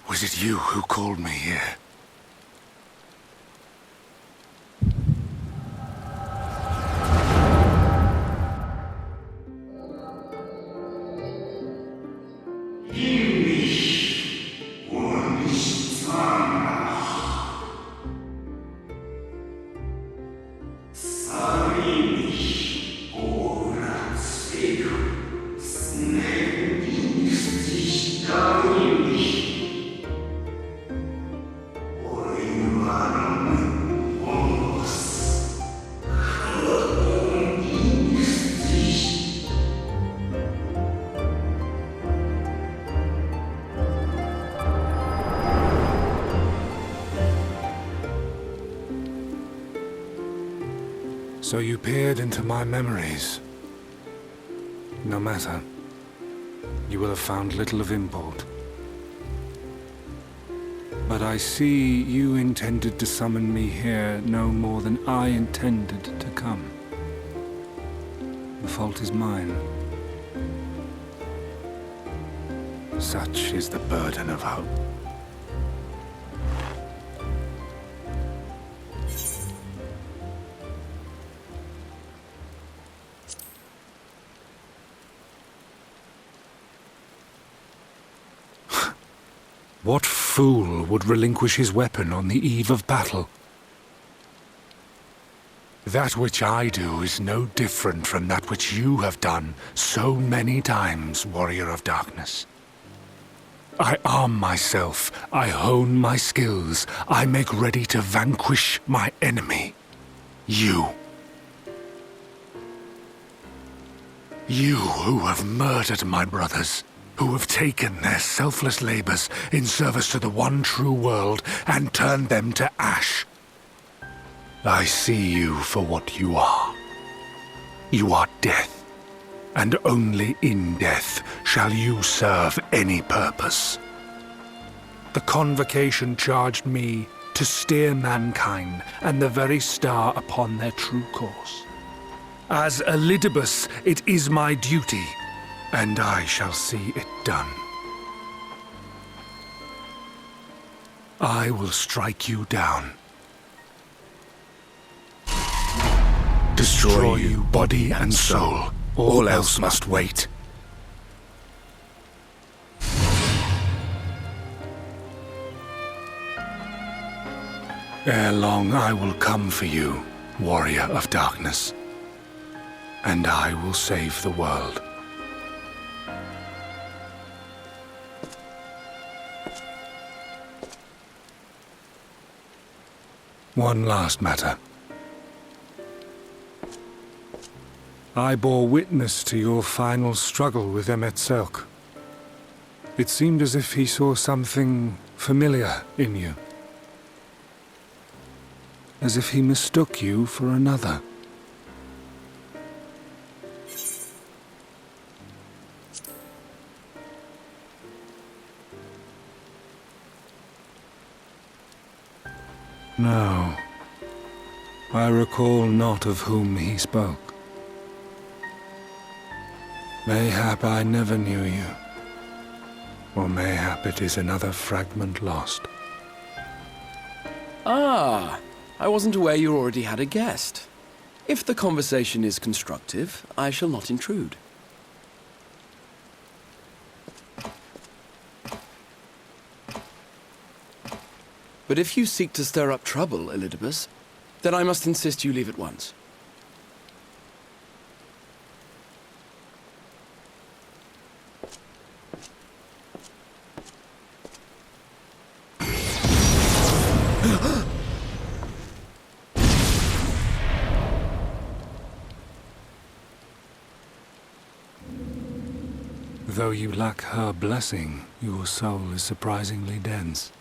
Was it you who called me here? So you peered into my memories. No matter. You will have found little of import. But I see you intended to summon me here no more than I intended to come. The fault is mine. Such is the burden of hope. What fool would relinquish his weapon on the eve of battle? That which I do is no different from that which you have done so many times, Warrior of Darkness. I arm myself, I hone my skills, I make ready to vanquish my enemy. You. You who have murdered my brothers. Who have taken their selfless labors in service to the one true world and turned them to ash. I see you for what you are. You are death, and only in death shall you serve any purpose. The Convocation charged me to steer mankind and the very star upon their true course. As Elidibus, it is my duty, and I shall see it done. I will strike you down. Destroy you, body and soul. All else must wait. Ere long I will come for you, Warrior of Darkness, and I will save the world. One last matter. I bore witness to your final struggle with Eorzea. It seemed as if he saw something familiar in you. As if he mistook you for another. No, I recall not of whom he spoke. Mayhap I never knew you, or mayhap it is another fragment lost. Ah, I wasn't aware you already had a guest. If the conversation is constructive, I shall not intrude. But if you seek to stir up trouble, Elidibus, then I must insist you leave at once. Though you lack her blessing, your soul is surprisingly dense.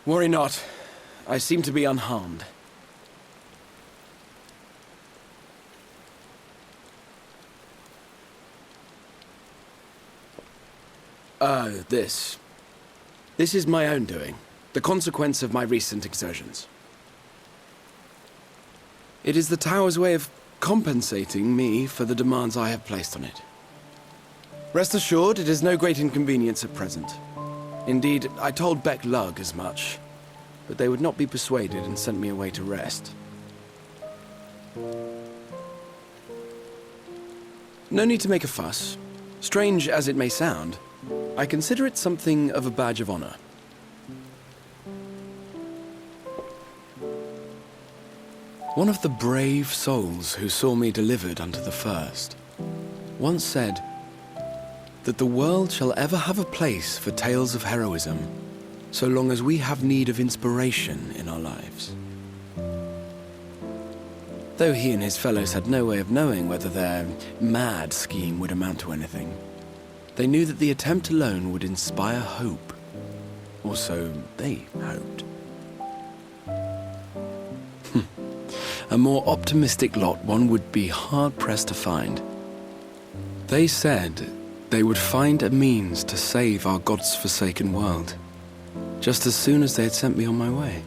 Worry not. I seem to be unharmed. This is my own doing. the consequence of my recent exertions. It is the tower's way of compensating me for the demands I have placed on it. Rest assured, it is no great inconvenience at present. Indeed, I told Beck Lug as much, but they would not be persuaded and sent me away to rest. No need to make a fuss. Strange as it may sound, I consider it something of a badge of honor. One of the brave souls who saw me delivered unto the first once said that the world shall ever have a place for tales of heroism so long as we have need of inspiration in our lives. Though he and his fellows had no way of knowing whether their mad scheme would amount to anything, they knew that the attempt alone would inspire hope. Or so they hoped. A more optimistic lot one would be hard-pressed to find. They said they would find a means to save our God's forsaken world, just as soon as they had sent me on my way.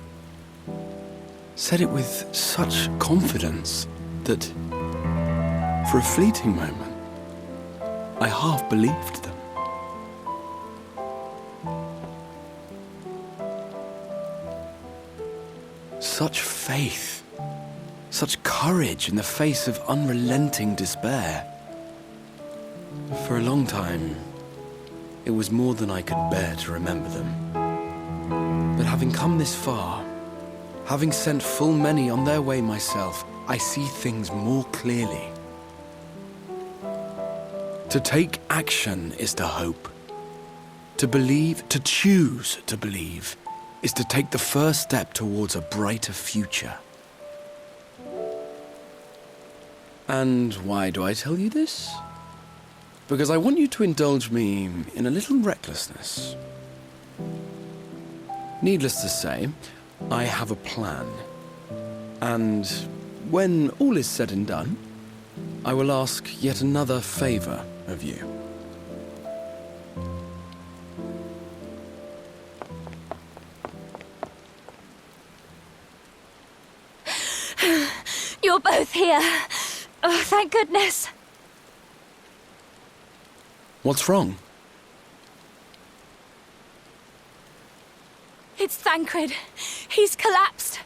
Said it with such confidence that, for a fleeting moment, I half believed them. Such faith, such courage in the face of unrelenting despair. For a long time, it was more than I could bear to remember them. But having come this far, having sent full many on their way myself, I see things more clearly. To take action is to hope. To believe, to choose to believe, is to take the first step towards a brighter future. And why do I tell you this? Because I want you to indulge me in a little recklessness. Needless to say, I have a plan. And when all is said and done, I will ask yet another favor of you. You're both here. Oh, thank goodness. What's wrong? It's Thancred. He's collapsed.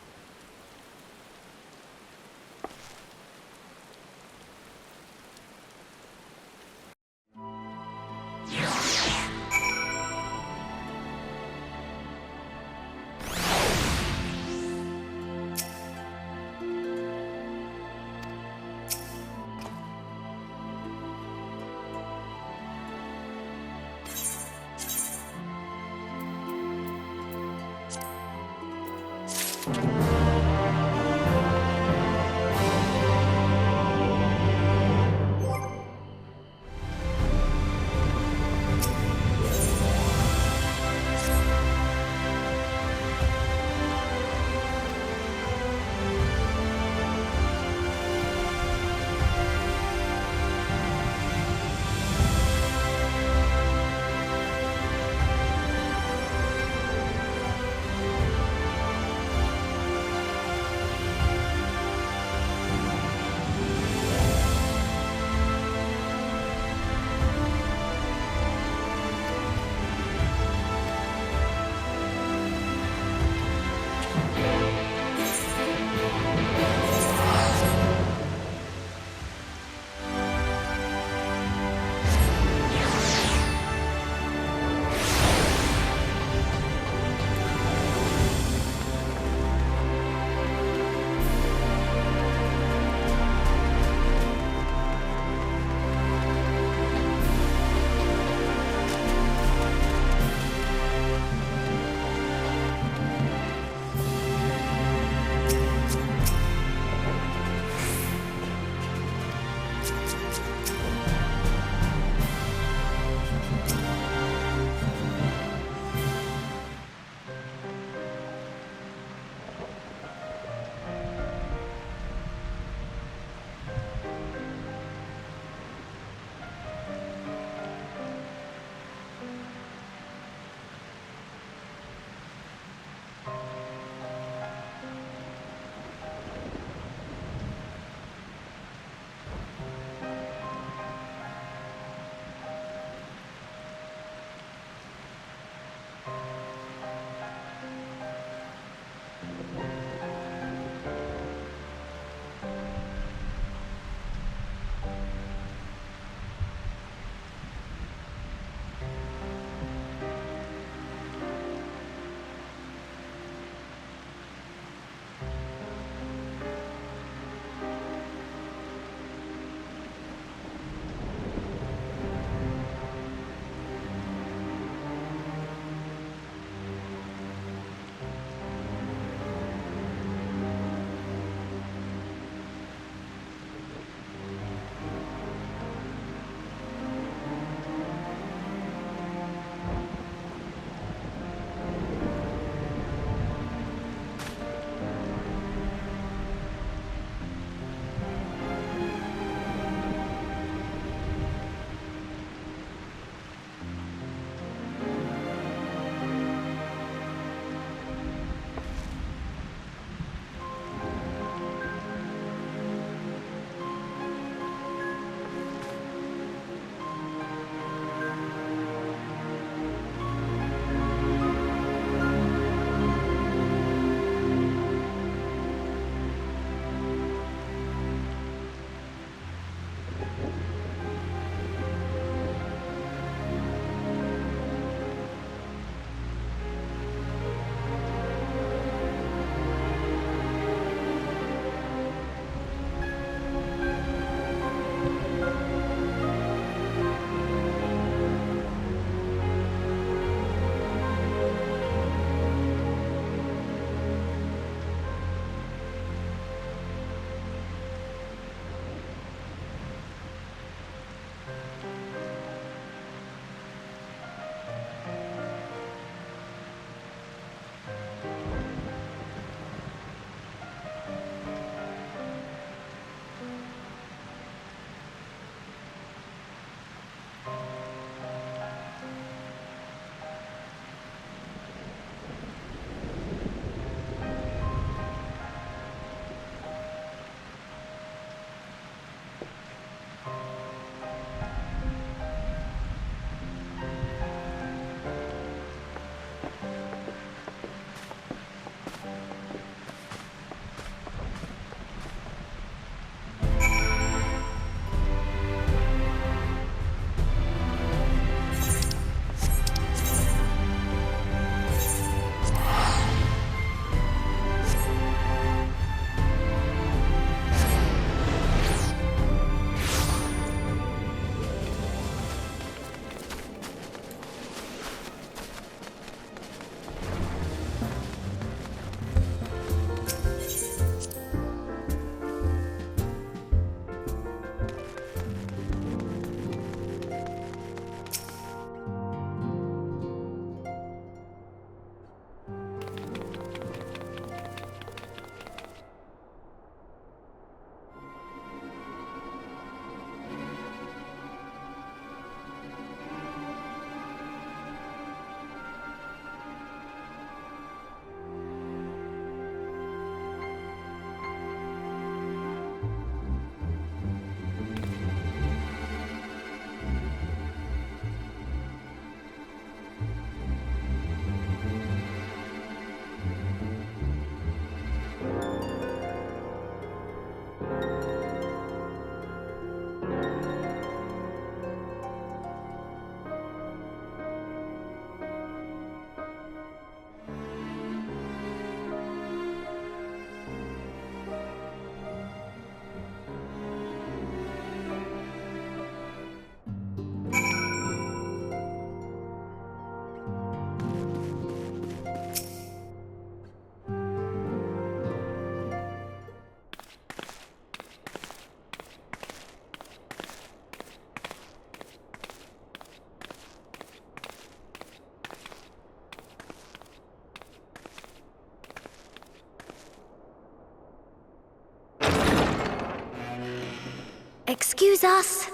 Excuse us.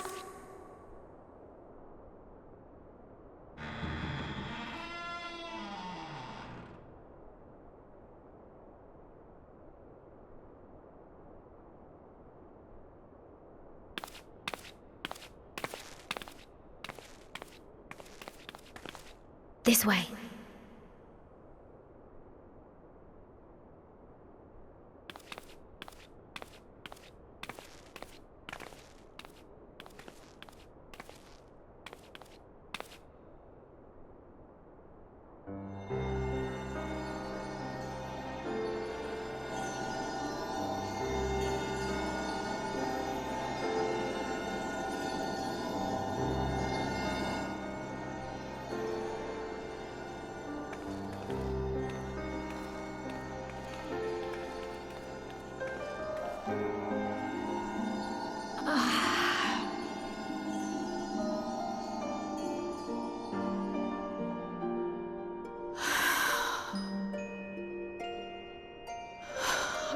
This way.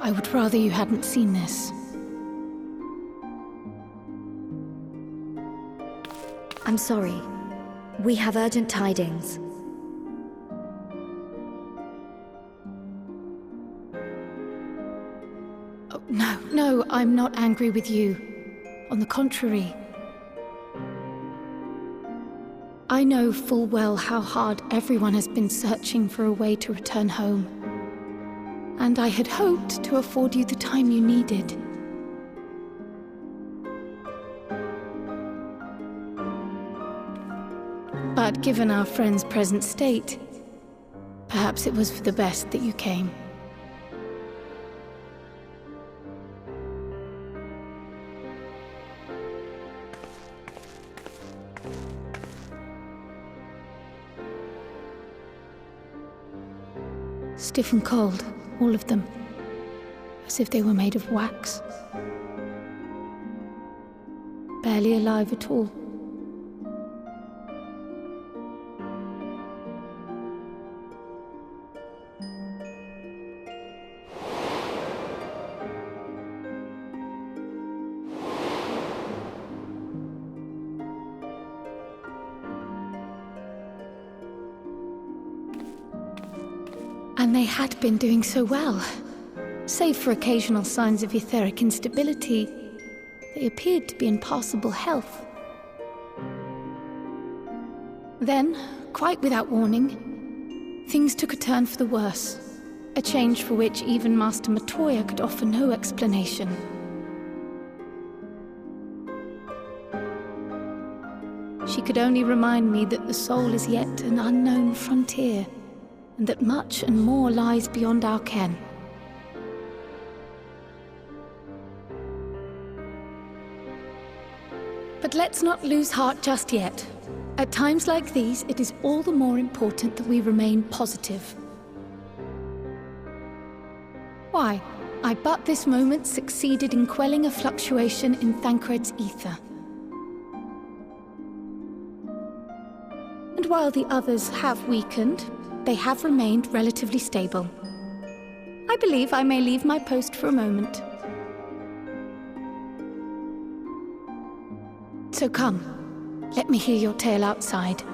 I would rather you hadn't seen this. I'm sorry. We have urgent tidings. Oh, no, I'm not angry with you. On the contrary. I know full well how hard everyone has been searching for a way to return home. And I had hoped to afford you the time you needed. But given our friend's present state, perhaps it was for the best that you came. Stiff and cold, all of them, as if they were made of wax. Barely alive at all. And they had been doing so well. Save for occasional signs of etheric instability, They appeared to be in passable health. Then, quite without warning, things took a turn for the worse. A change for which even Master Matoya could offer no explanation. She could only remind me that the soul is yet an unknown frontier, and that much and more lies beyond our ken. But let's not lose heart just yet. At times like these, it is all the more important that we remain positive. Why, I but this moment succeeded in quelling a fluctuation in Thancred's ether. And while the others have weakened, they have remained relatively stable. I believe I may leave my post for a moment. So come, let me hear your tale outside.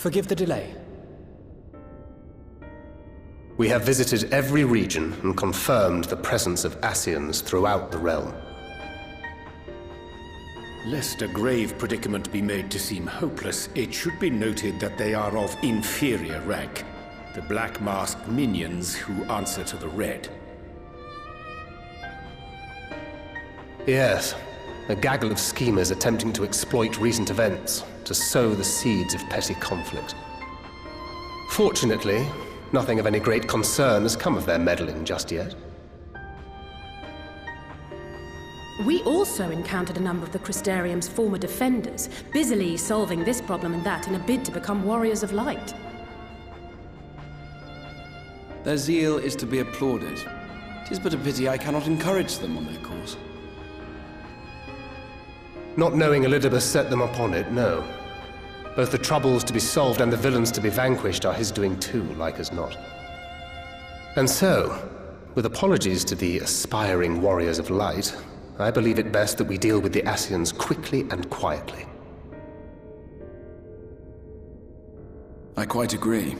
Forgive the delay. We have visited every region and confirmed the presence of Ascians throughout the realm. Lest a grave predicament be made to seem hopeless, it should be noted that they are of inferior rank. The black-masked minions who answer to the Red. Yes, a gaggle of schemers attempting to exploit recent events to sow the seeds of petty conflict. Fortunately, nothing of any great concern has come of their meddling just yet. We also encountered a number of the Crystarium's former defenders, busily solving this problem and that in a bid to become warriors of light. Their zeal is to be applauded. 'Tis but a pity I cannot encourage them on their course. Not knowing Elidibus set them upon it, no. Both the troubles to be solved and the villains to be vanquished are his doing too, like as not. And so, with apologies to the aspiring warriors of light, I believe it best that we deal with the Ascians quickly and quietly. I quite agree.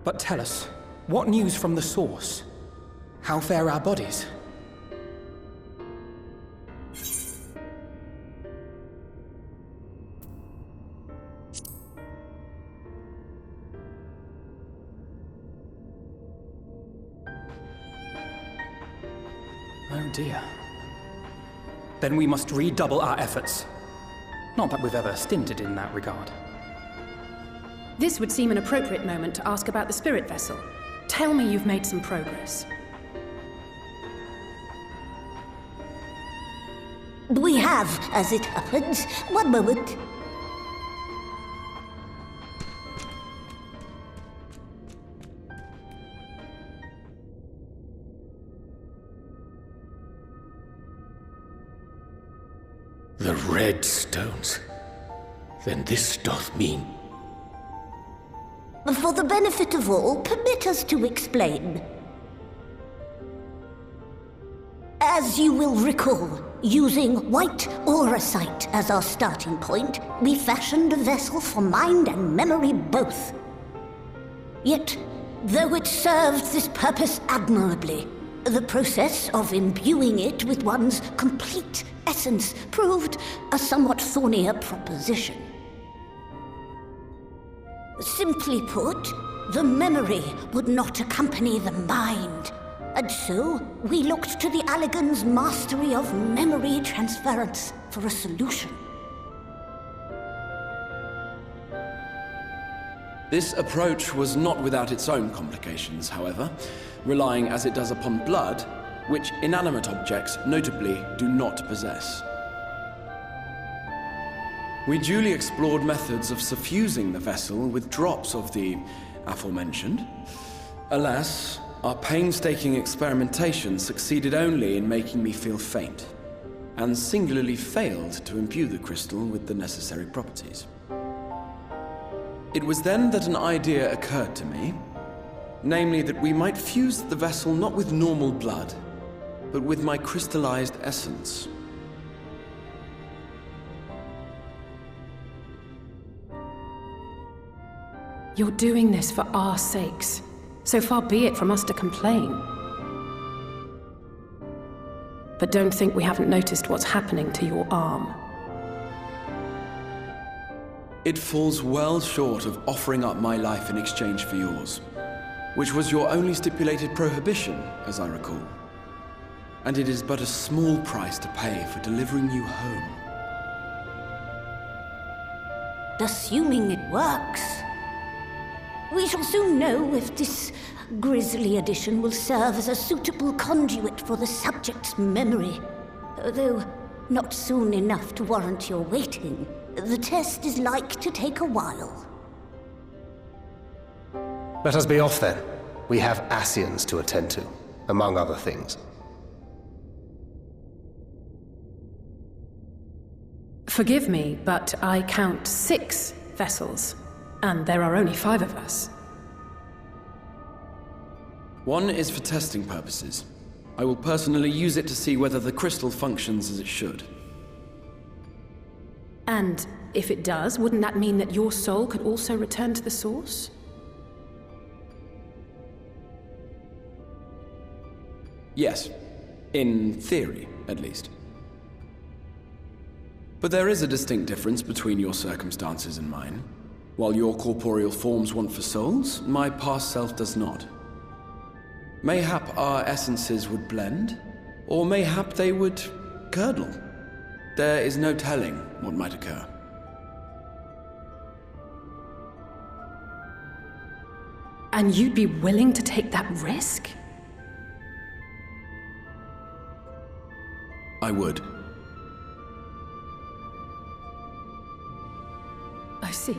But tell us, what news from the source? How fare our bodies? Oh dear. Then we must redouble our efforts. Not that we've ever stinted in that regard. This would seem an appropriate moment to ask about the spirit vessel. Tell me you've made some progress. We have, as it happens. One moment. The red stones. Then this doth mean... For the benefit of all, permit us to explain. As you will recall, using white auracite as our starting point, we fashioned a vessel for mind and memory both. Yet, though it served this purpose admirably, the process of imbuing it with one's complete essence proved a somewhat thornier proposition. Simply put, the memory would not accompany the mind, and so we looked to the Allagan's mastery of memory transference for a solution. This approach was not without its own complications, however, relying as it does upon blood, which inanimate objects notably do not possess. We duly explored methods of suffusing the vessel with drops of the aforementioned. Alas, our painstaking experimentation succeeded only in making me feel faint, and singularly failed to imbue the crystal with the necessary properties. It was then that an idea occurred to me, namely that we might fuse the vessel not with normal blood, but with my crystallized essence. You're doing this for our sakes. So far be it from us to complain. But don't think we haven't noticed what's happening to your arm. It falls well short of offering up my life in exchange for yours, which was your only stipulated prohibition, as I recall. And it is but a small price to pay for delivering you home. Assuming it works. We shall soon know if this grisly addition will serve as a suitable conduit for the subject's memory. Though not soon enough to warrant your waiting. The test is like to take a while. Let us be off then. We have Ascians to attend to, among other things. Forgive me, but I count 6 vessels, and there are only 5 of us. One is for testing purposes. I will personally use it to see whether the crystal functions as it should. And if it does, wouldn't that mean that your soul could also return to the source? Yes. In theory, at least. But there is a distinct difference between your circumstances and mine. While your corporeal forms want for souls, my past self does not. Mayhap our essences would blend, or mayhap they would curdle. There is no telling what might occur. And you'd be willing to take that risk? I would. I see.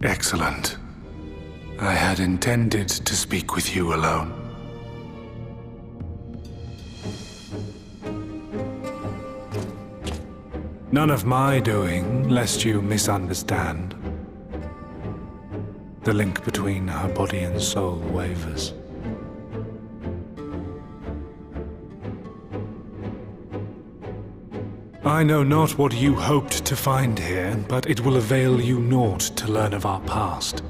Excellent. I had intended to speak with you alone. None of my doing, lest you misunderstand. The link between her body and soul wavers. I know not what you hoped to find here, but it will avail you naught to learn of our past.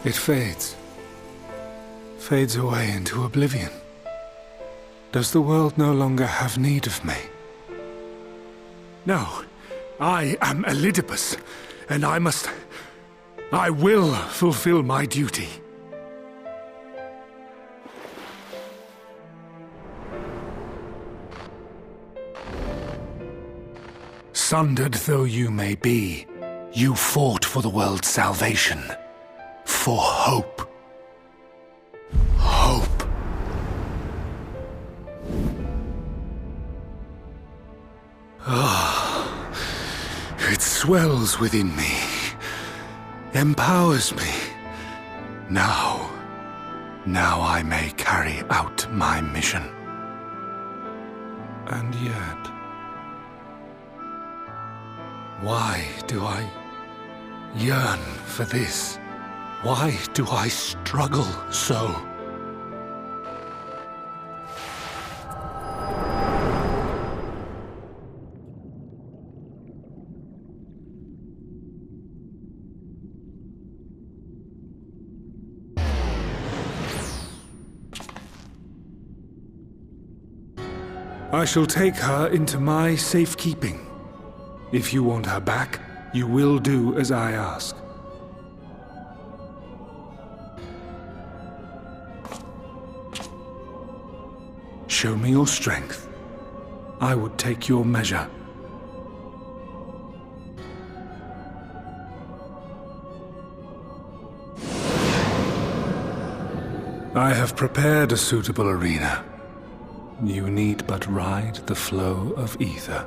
It fades away into oblivion. Does the world no longer have need of me? No, I am Elidibus, and I will fulfill my duty. Sundered though you may be, you fought for the world's salvation. For hope. Hope. Ah, it swells within me, empowers me. Now I may carry out my mission. And yet, why do I yearn for this? Why do I struggle so? I shall take her into my safekeeping. If you want her back, you will do as I ask. Show me your strength. I would take your measure. I have prepared a suitable arena. You need but ride the flow of ether.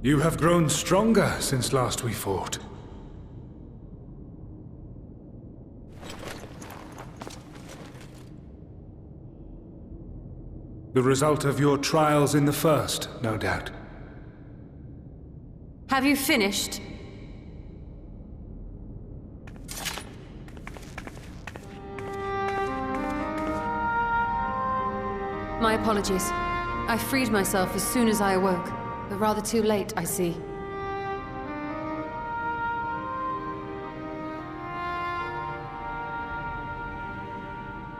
You have grown stronger since last we fought. The result of your trials in the first, no doubt. Have you finished? My apologies. I freed myself as soon as I awoke, but rather too late, I see.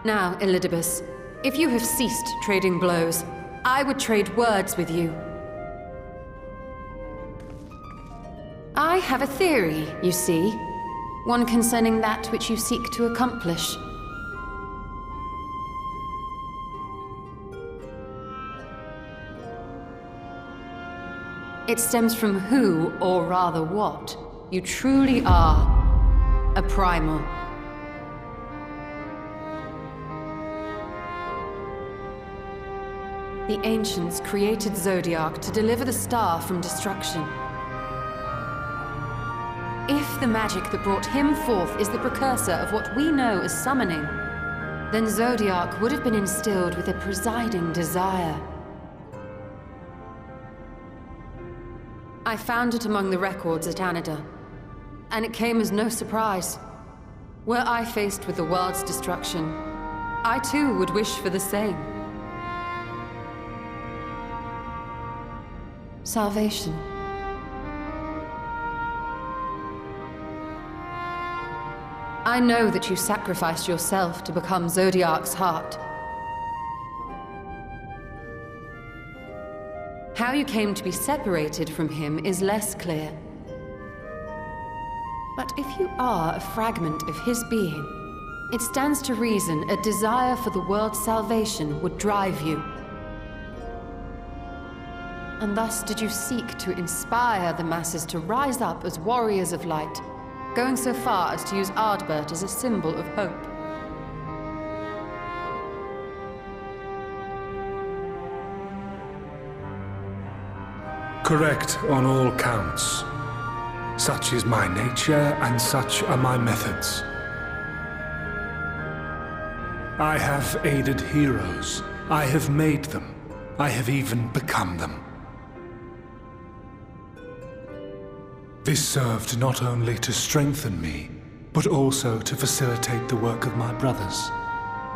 Now, Elidibus, if you have ceased trading blows, I would trade words with you. I have a theory, you see. One concerning that which you seek to accomplish. It stems from who, or rather what, you truly are. A primal. The ancients created Zodiac to deliver the star from destruction. If the magic that brought him forth is the precursor of what we know as summoning, then Zodiac would have been instilled with a presiding desire. I found it among the records at Anida, and it came as no surprise. Were I faced with the world's destruction, I too would wish for the same. Salvation. I know that you sacrificed yourself to become Zodiac's heart. How you came to be separated from him is less clear. But if you are a fragment of his being, it stands to reason a desire for the world's salvation would drive you. And thus did you seek to inspire the masses to rise up as warriors of light, going so far as to use Ardbert as a symbol of hope. Correct on all counts. Such is my nature, and such are my methods. I have aided heroes. I have made them. I have even become them. This served not only to strengthen me, but also to facilitate the work of my brothers,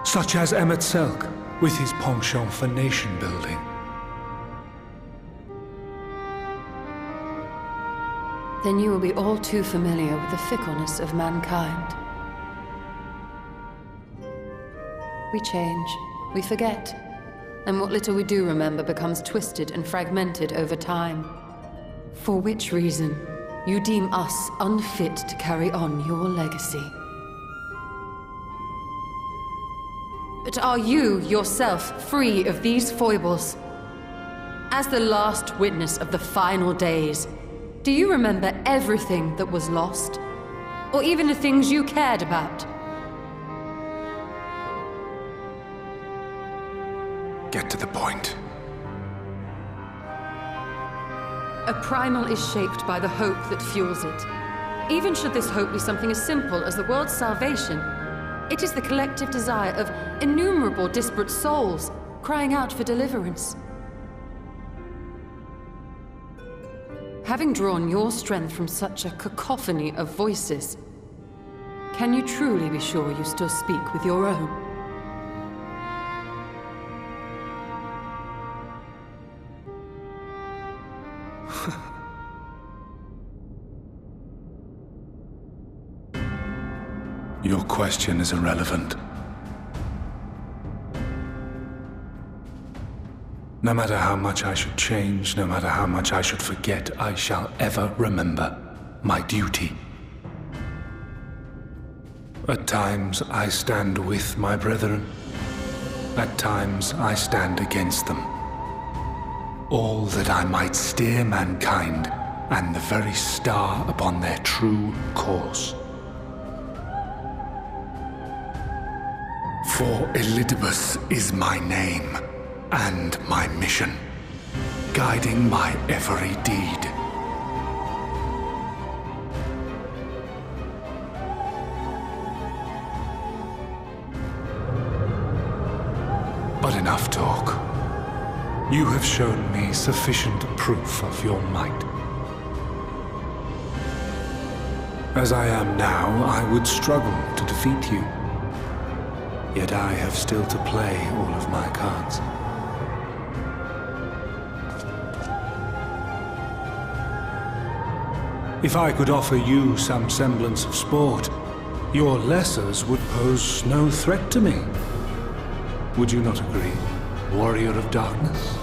such as Eorzea, with his penchant for nation building. Then you will be all too familiar with the fickleness of mankind. We change, we forget, and what little we do remember becomes twisted and fragmented over time. For which reason, you deem us unfit to carry on your legacy. But are you, yourself, free of these foibles? As the last witness of the final days, do you remember everything that was lost? Or even the things you cared about? Get to the point. A primal is shaped by the hope that fuels it. Even should this hope be something as simple as the world's salvation, it is the collective desire of innumerable disparate souls crying out for deliverance. Having drawn your strength from such a cacophony of voices, can you truly be sure you still speak with your own? Your question is irrelevant. No matter how much I should change, no matter how much I should forget, I shall ever remember my duty. At times I stand with my brethren. At times I stand against them. All that I might steer mankind and the very star upon their true course. For Elidibus is my name and my mission, guiding my every deed. But enough talk. You have shown me sufficient proof of your might. As I am now, I would struggle to defeat you. Yet I have still to play all of my cards. If I could offer you some semblance of sport, your lessers would pose no threat to me. Would you not agree, warrior of darkness?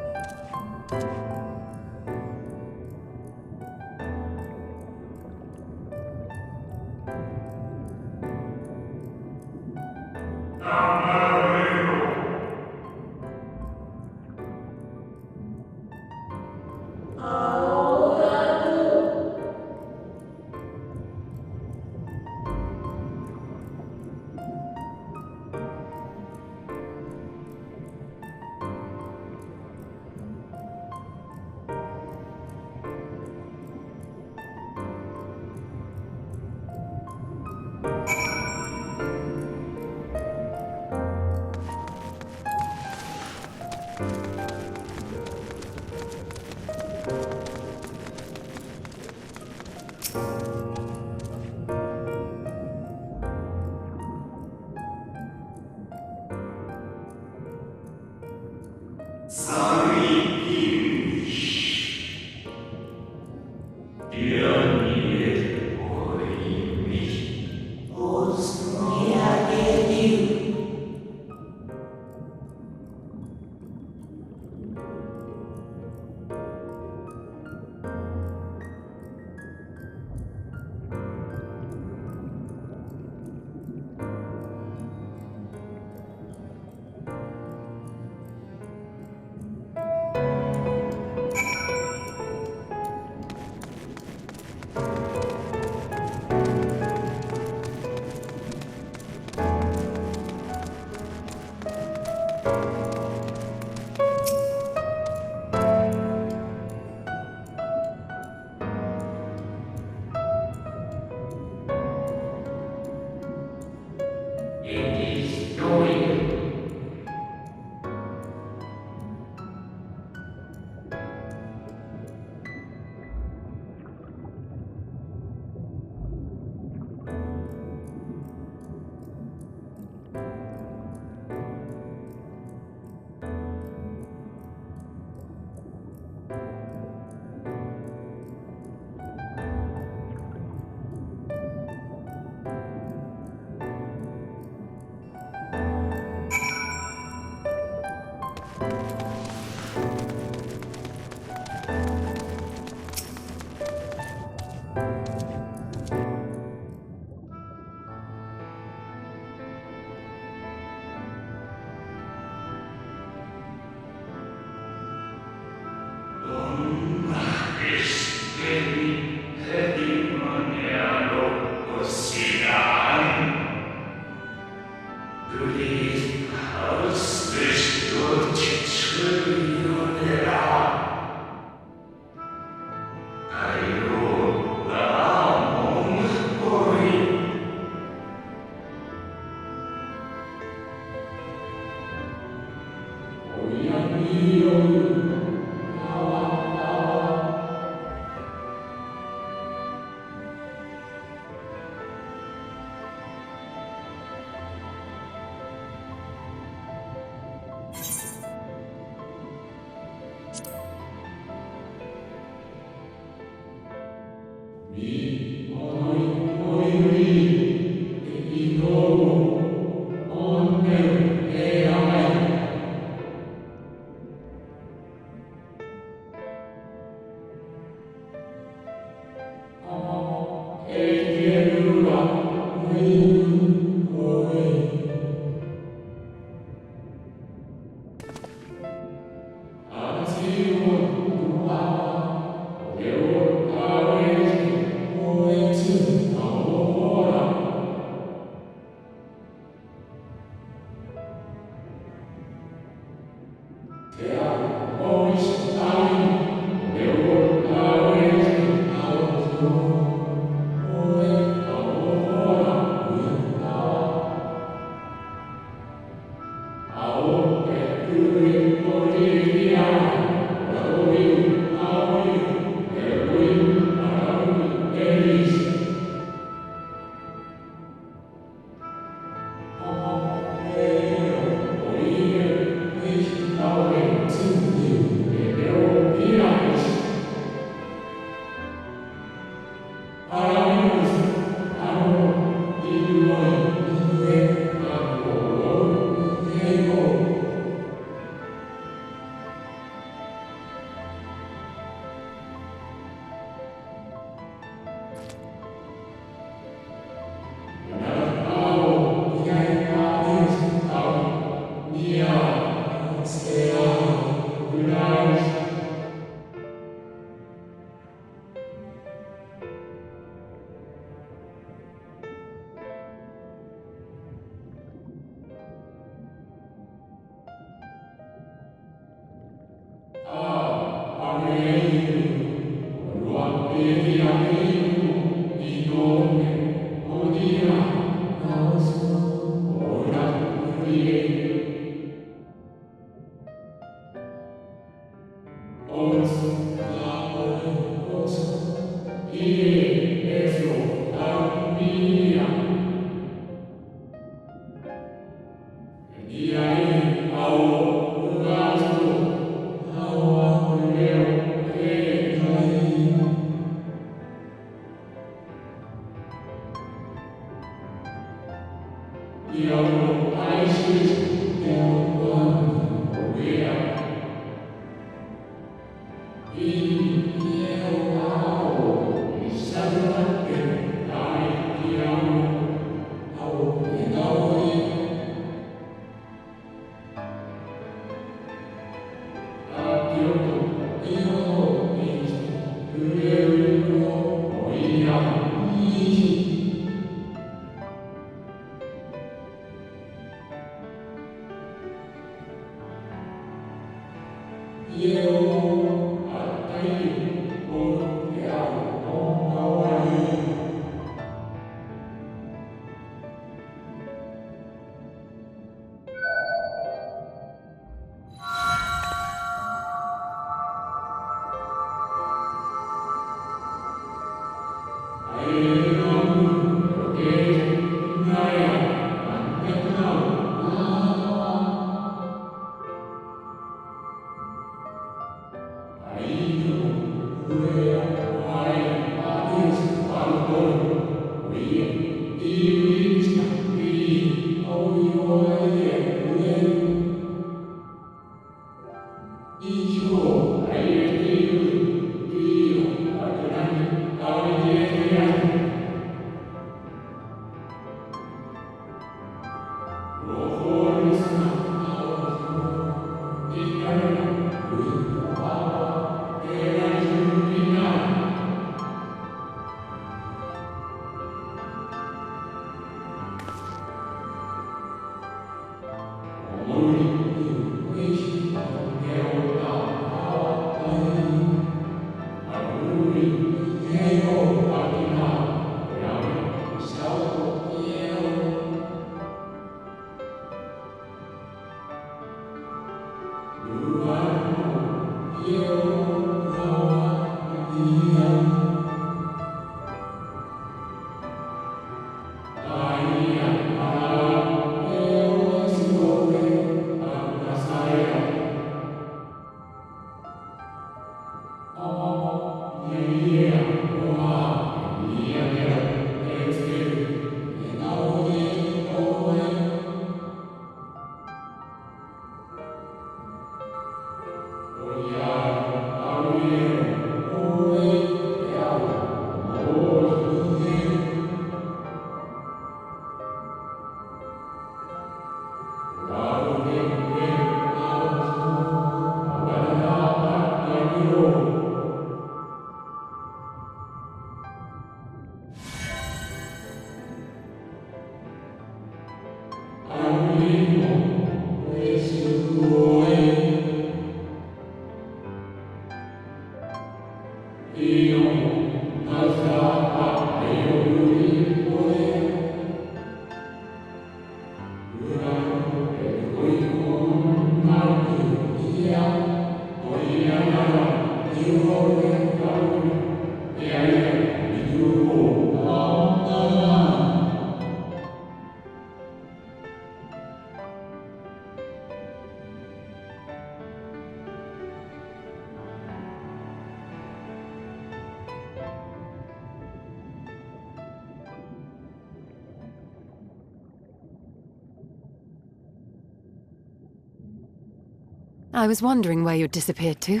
I was wondering where you'd disappeared to.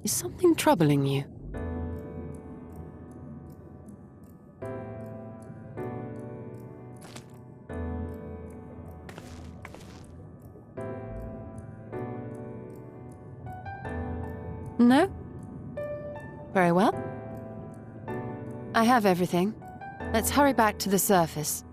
Is something troubling you? No? Very well. I have everything. Let's hurry back to the surface.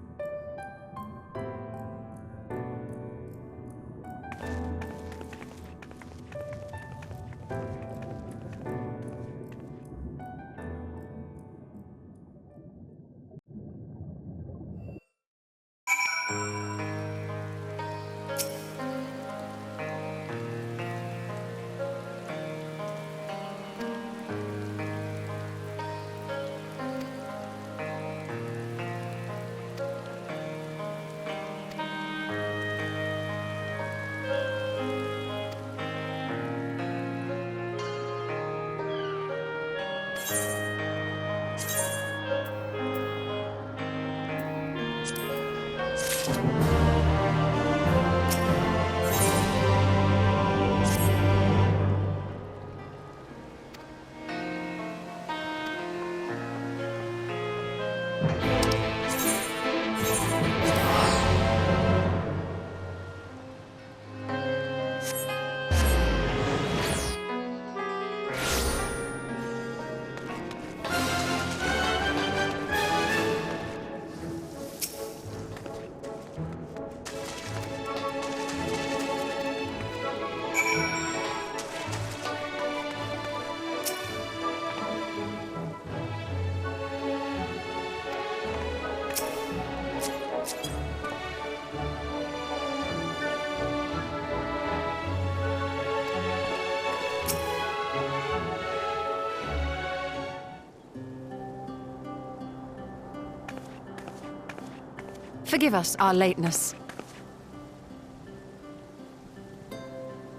Forgive us our lateness.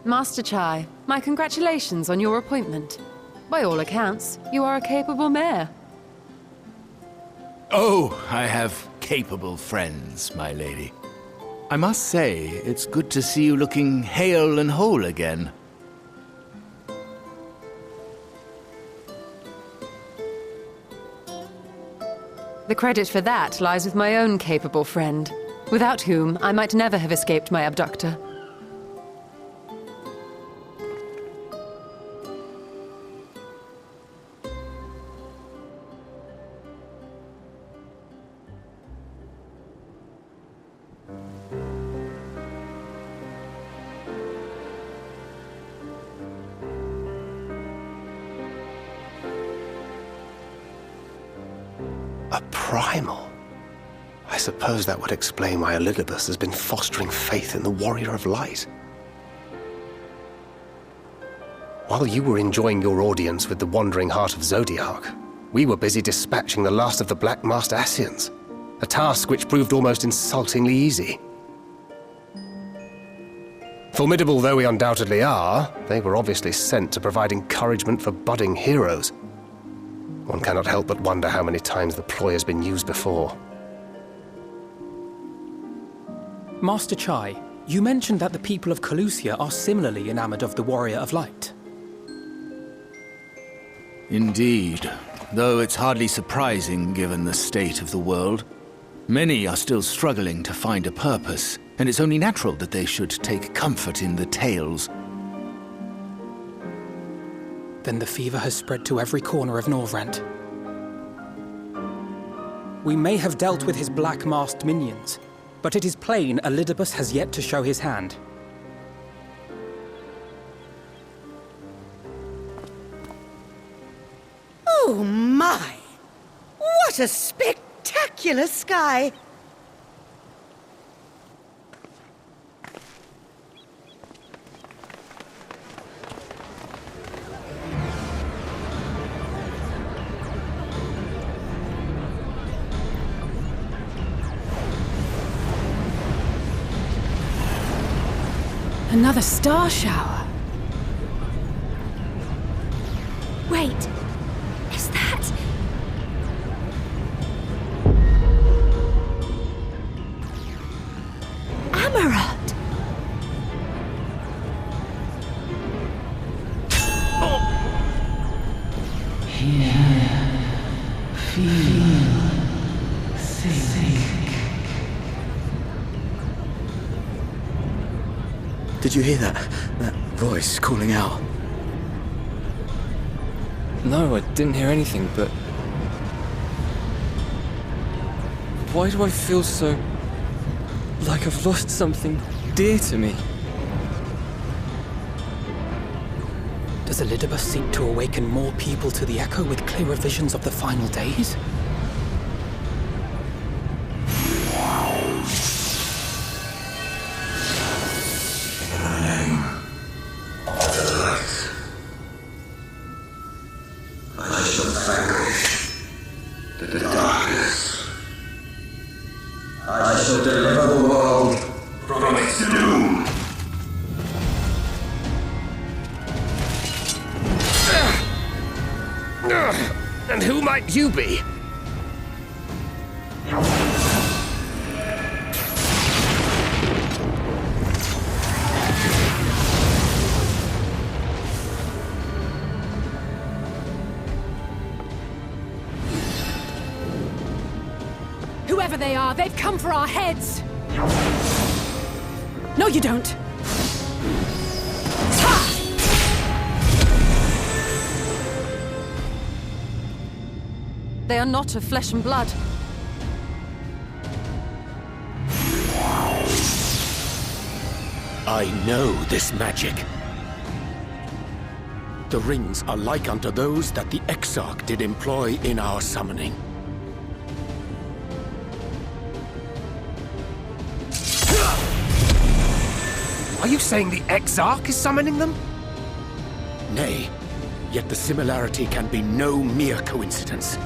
Master Chai, my congratulations on your appointment. By all accounts, you are a capable mayor. Oh, I have capable friends, my lady. I must say, it's good to see you looking hale and whole again. The credit for that lies with my own capable friend, without whom I might never have escaped my abductor. A primal? I suppose that would explain why Elidibus has been fostering faith in the Warrior of Light. While you were enjoying your audience with the Wandering Heart of Zodiac, we were busy dispatching the last of the Black Masked Ascians, a task which proved almost insultingly easy. Formidable though we undoubtedly are, they were obviously sent to provide encouragement for budding heroes. One cannot help but wonder how many times the ploy has been used before. Master Chai, you mentioned that the people of Calusia are similarly enamored of the Warrior of Light. Indeed, though it's hardly surprising given the state of the world. Many are still struggling to find a purpose, and it's only natural that they should take comfort in the tales. Then the fever has spread to every corner of Norvrent. We may have dealt with his black-masked minions, but it is plain Elidibus has yet to show his hand. Oh my! What a spectacular sky! Another star shower. Wait, is that... Amaranth? Did you hear that? That voice calling out? No, I didn't hear anything, but... Why do I feel so... like I've lost something dear to me? Does Elidibus seek to awaken more people to the Echo with clearer visions of the final days? And who might you be? Whoever they are, they've come for our heads! No, you don't! They are not of flesh and blood. I know this magic. The rings are like unto those that the Exarch did employ in our summoning. Are you saying the Exarch is summoning them? Nay, yet the similarity can be no mere coincidence.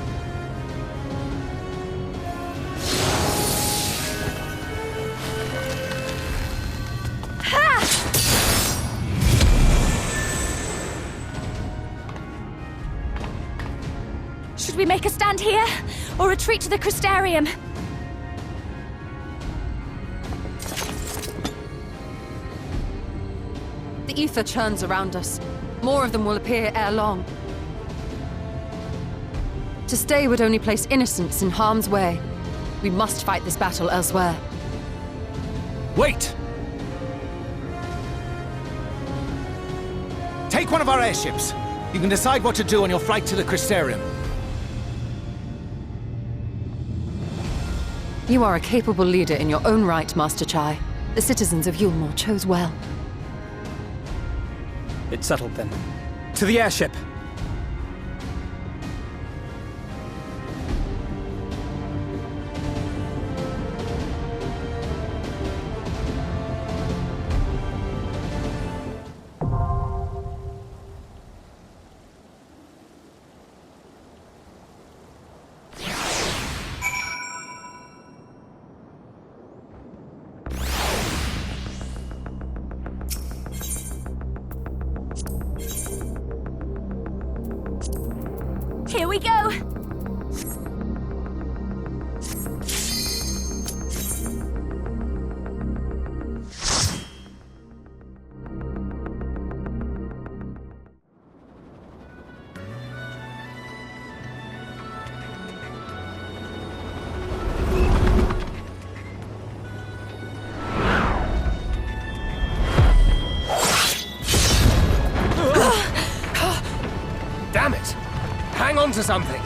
Should we make a stand here, or retreat to the Crystarium? The ether churns around us. More of them will appear ere long. To stay would only place innocents in harm's way. We must fight this battle elsewhere. Wait! Take one of our airships. You can decide what to do on your flight to the Crystarium. You are a capable leader in your own right, Master Chai. The citizens of Yulmore chose well. It's settled then. To the airship! Here we go! Damn it! Hang on to something!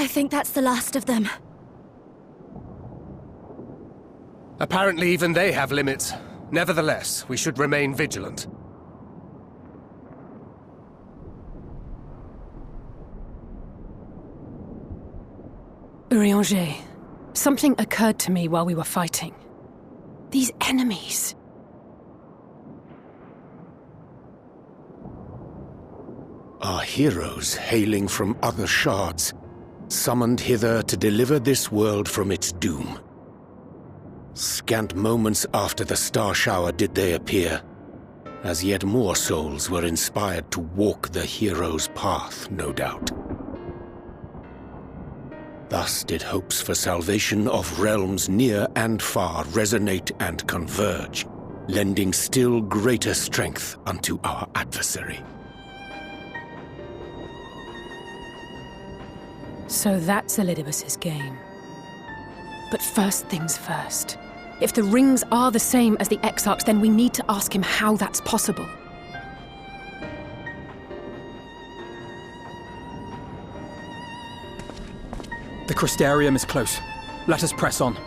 I think that's the last of them. Apparently even they have limits. Nevertheless, we should remain vigilant. Eorzea, something occurred to me while we were fighting. These enemies. Are heroes hailing from other shards, summoned hither to deliver this world from its doom. Scant moments after the star shower did they appear, as yet more souls were inspired to walk the hero's path, no doubt. Thus did hopes for salvation of realms near and far resonate and converge, lending still greater strength unto our adversary. So that's Elidibus's game. But first things first. If the rings are the same as the Exarchs, then we need to ask him how that's possible. The Crystarium is close. Let us press on.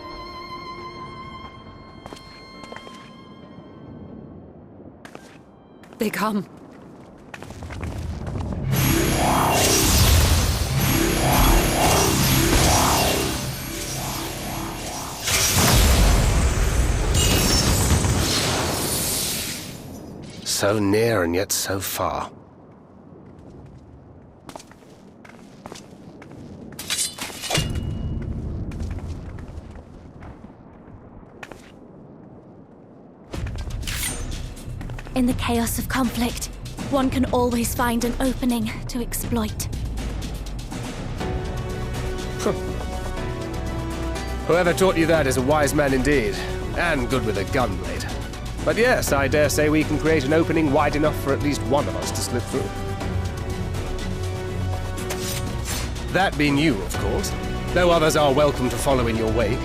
They come. So near and yet so far. In the chaos of conflict, one can always find an opening to exploit. Whoever taught you that is a wise man indeed, and good with a gun blade. But yes, I dare say we can create an opening wide enough for at least one of us to slip through. That being you, of course, though others are welcome to follow in your wake.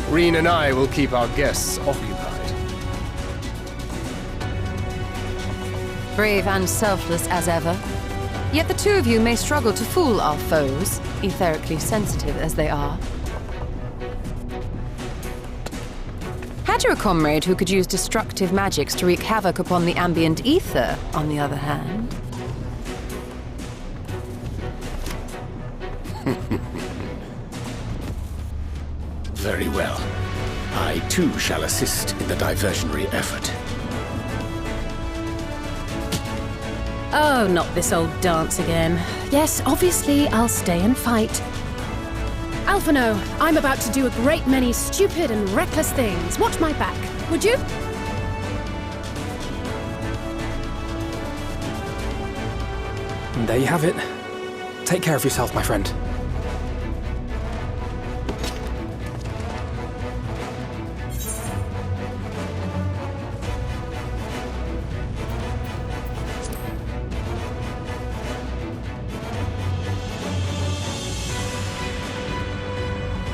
Reen and I will keep our guests occupied. Brave and selfless as ever. Yet the two of you may struggle to fool our foes, etherically sensitive as they are. Had you a comrade who could use destructive magics to wreak havoc upon the ambient ether, on the other hand? Very well. I too shall assist in the diversionary effort. Oh, not this old dance again. Yes, obviously I'll stay and fight. Alphino, I'm about to do a great many stupid and reckless things. Watch my back, would you? And there you have it. Take care of yourself, my friend.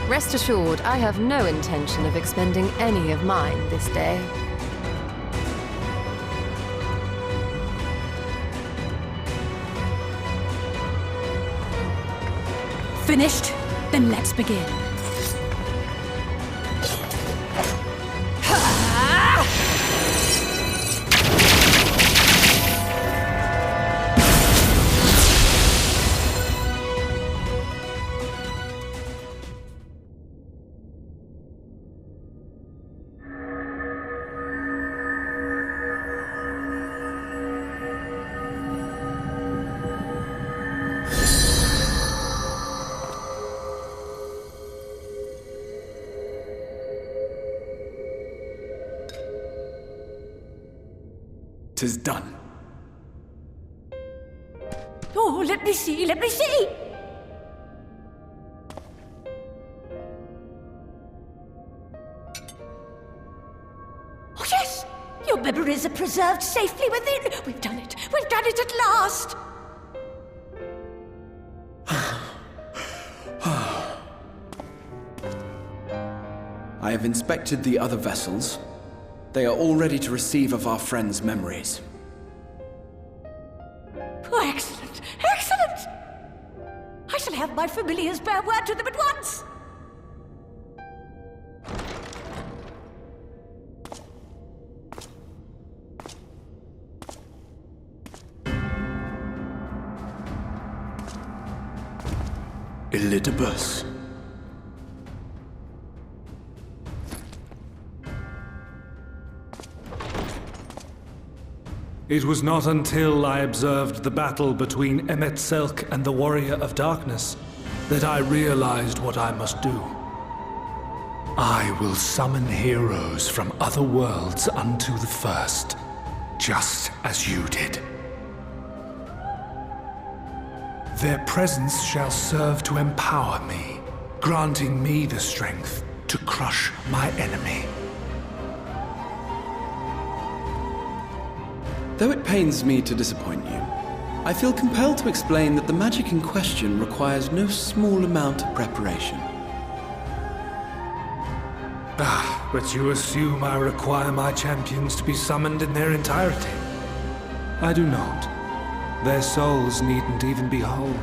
Rest assured, I have no intention of expending any of mine this day. Finished? Then let's begin. Tis done. Oh, let me see, let me see! Oh, yes! Your memories are preserved safely within. We've done it at last! I have inspected the other vessels. They are all ready to receive of our friends' memories. Oh, excellent! Excellent! I shall have my familiars bear word to them at once! Elidibus. It was not until I observed the battle between Emetzelk and the Warrior of Darkness that I realized what I must do. I will summon heroes from other worlds unto the first, just as you did. Their presence shall serve to empower me, granting me the strength to crush my enemy. Though it pains me to disappoint you, I feel compelled to explain that the magic in question requires no small amount of preparation. But you assume I require my champions to be summoned in their entirety. I do not. Their souls needn't even be whole.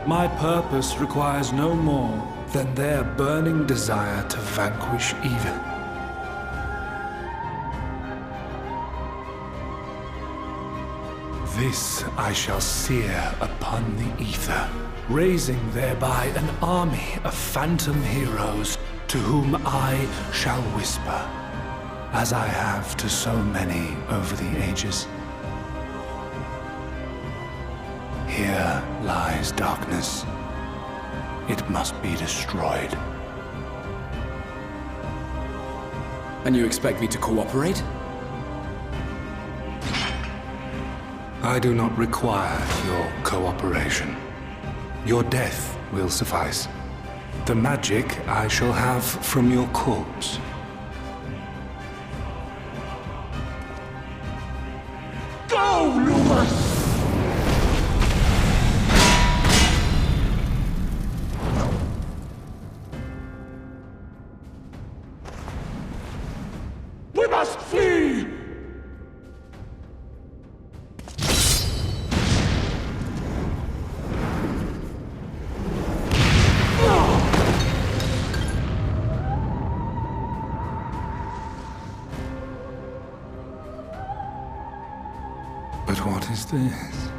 My purpose requires no more than their burning desire to vanquish evil. This I shall sear upon the ether, raising thereby an army of phantom heroes to whom I shall whisper, as I have to so many over the ages. Here lies darkness. It must be destroyed. And you expect me to cooperate? I do not require your cooperation. Your death will suffice. The magic I shall have from your corpse. Go, Lumos! We must flee! But what is this?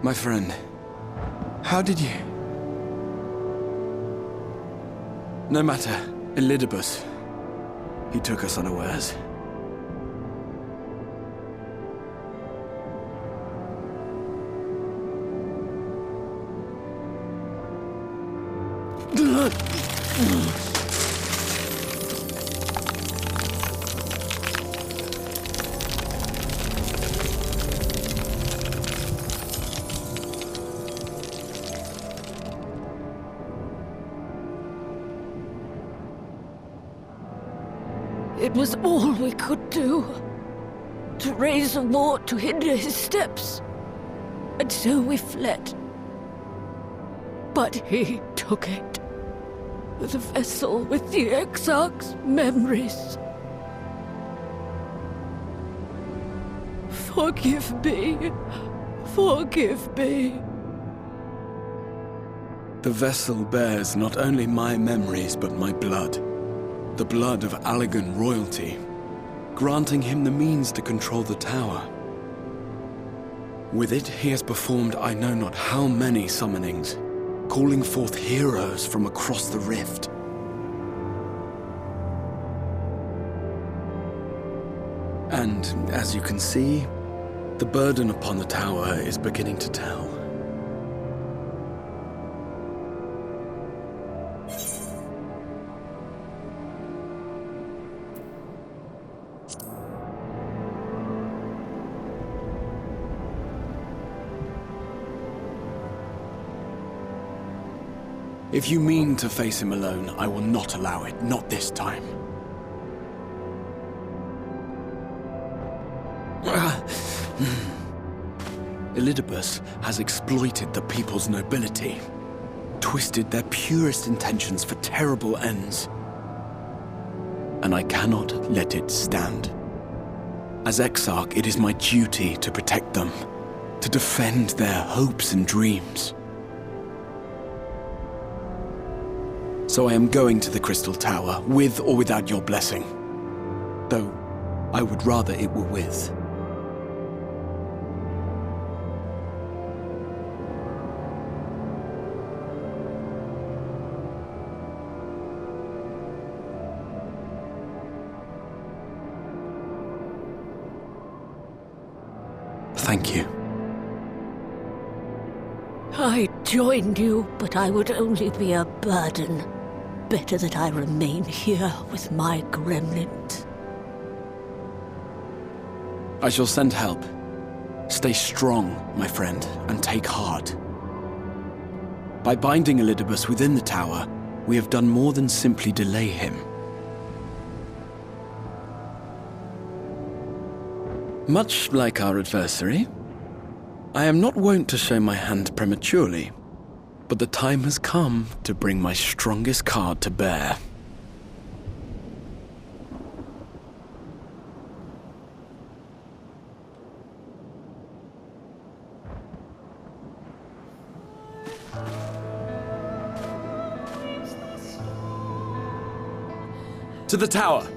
My friend, how did you... No matter, Elidibus. He took us unawares. It was all we could do. To raise a war to hinder his steps. And so we fled. But he took it. The vessel with the Exarch's memories. Forgive me. Forgive me. The vessel bears not only my memories, but my blood. The blood of Allegan royalty, granting him the means to control the tower. With it, he has performed I know not how many summonings, calling forth heroes from across the rift. And as you can see, the burden upon the tower is beginning to tell. If you mean to face him alone, I will not allow it, not this time. Elidibus has exploited the people's nobility, twisted their purest intentions for terrible ends. And I cannot let it stand. As Exarch, it is my duty to protect them, to defend their hopes and dreams. So I am going to the Crystal Tower, with or without your blessing. Though, I would rather it were with. Thank you. I joined you, but I would only be a burden. Better that I remain here with my gremlins. I shall send help. Stay strong, my friend, and take heart. By binding Elidibus within the tower, we have done more than simply delay him. Much like our adversary, I am not wont to show my hand prematurely, but the time has come to bring my strongest card to bear. To the tower!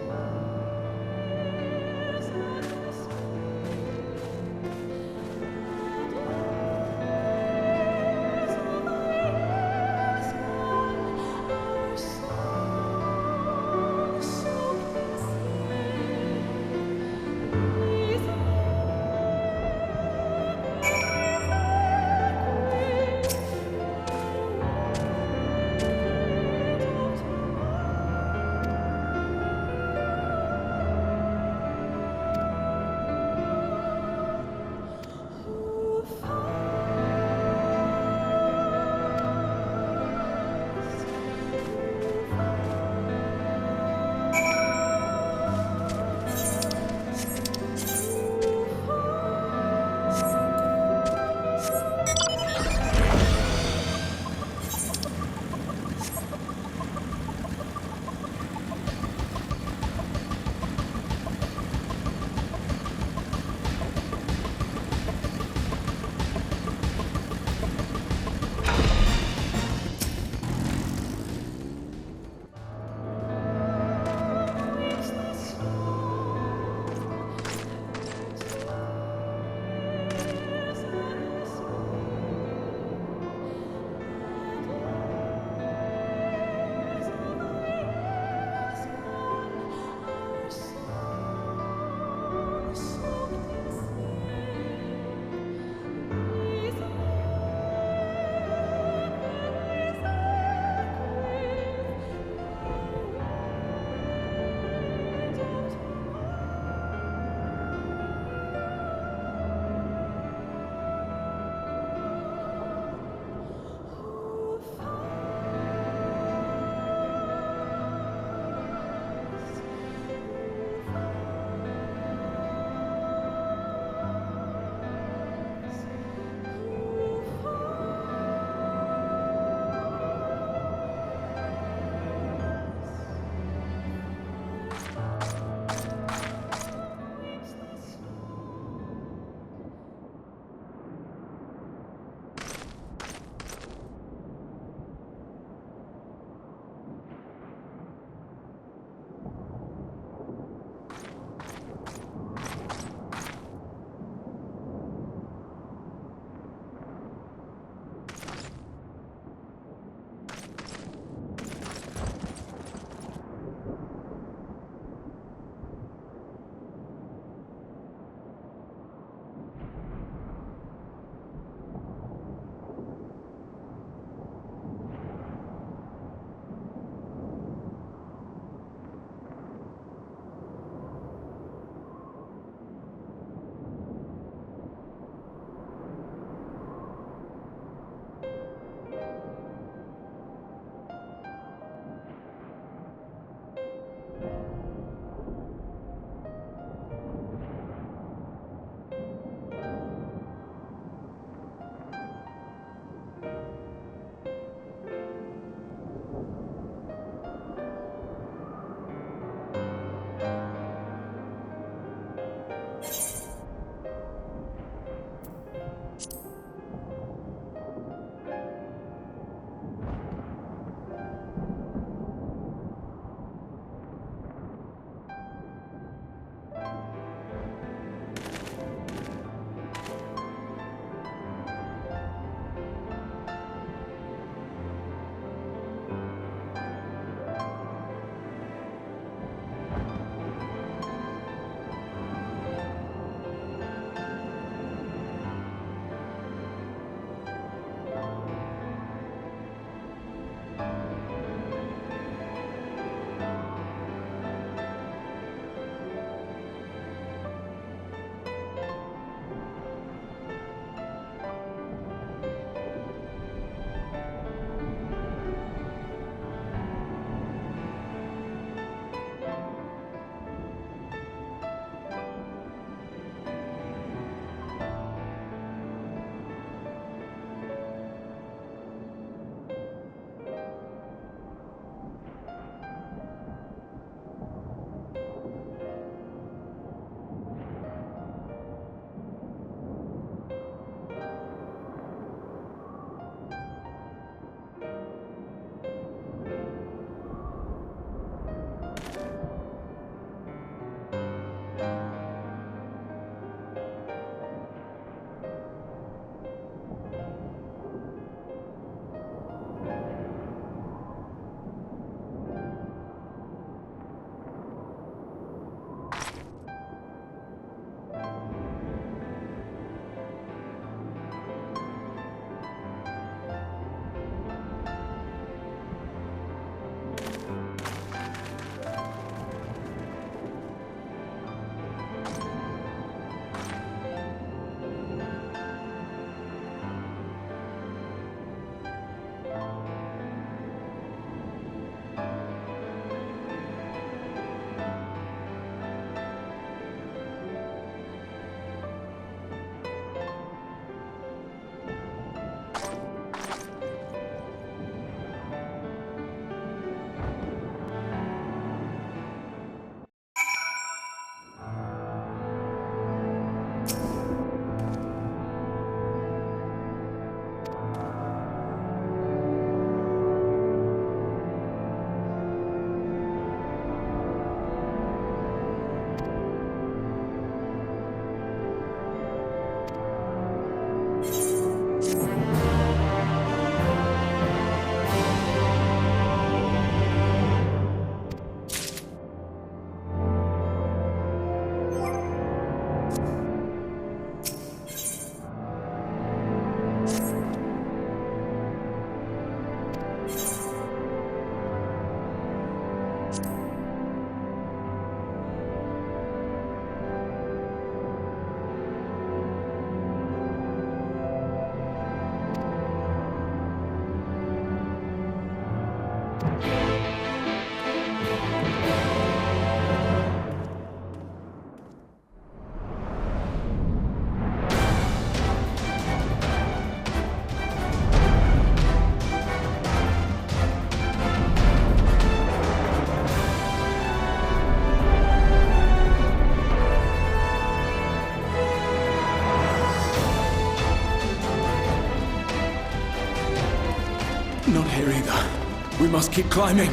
We must keep climbing.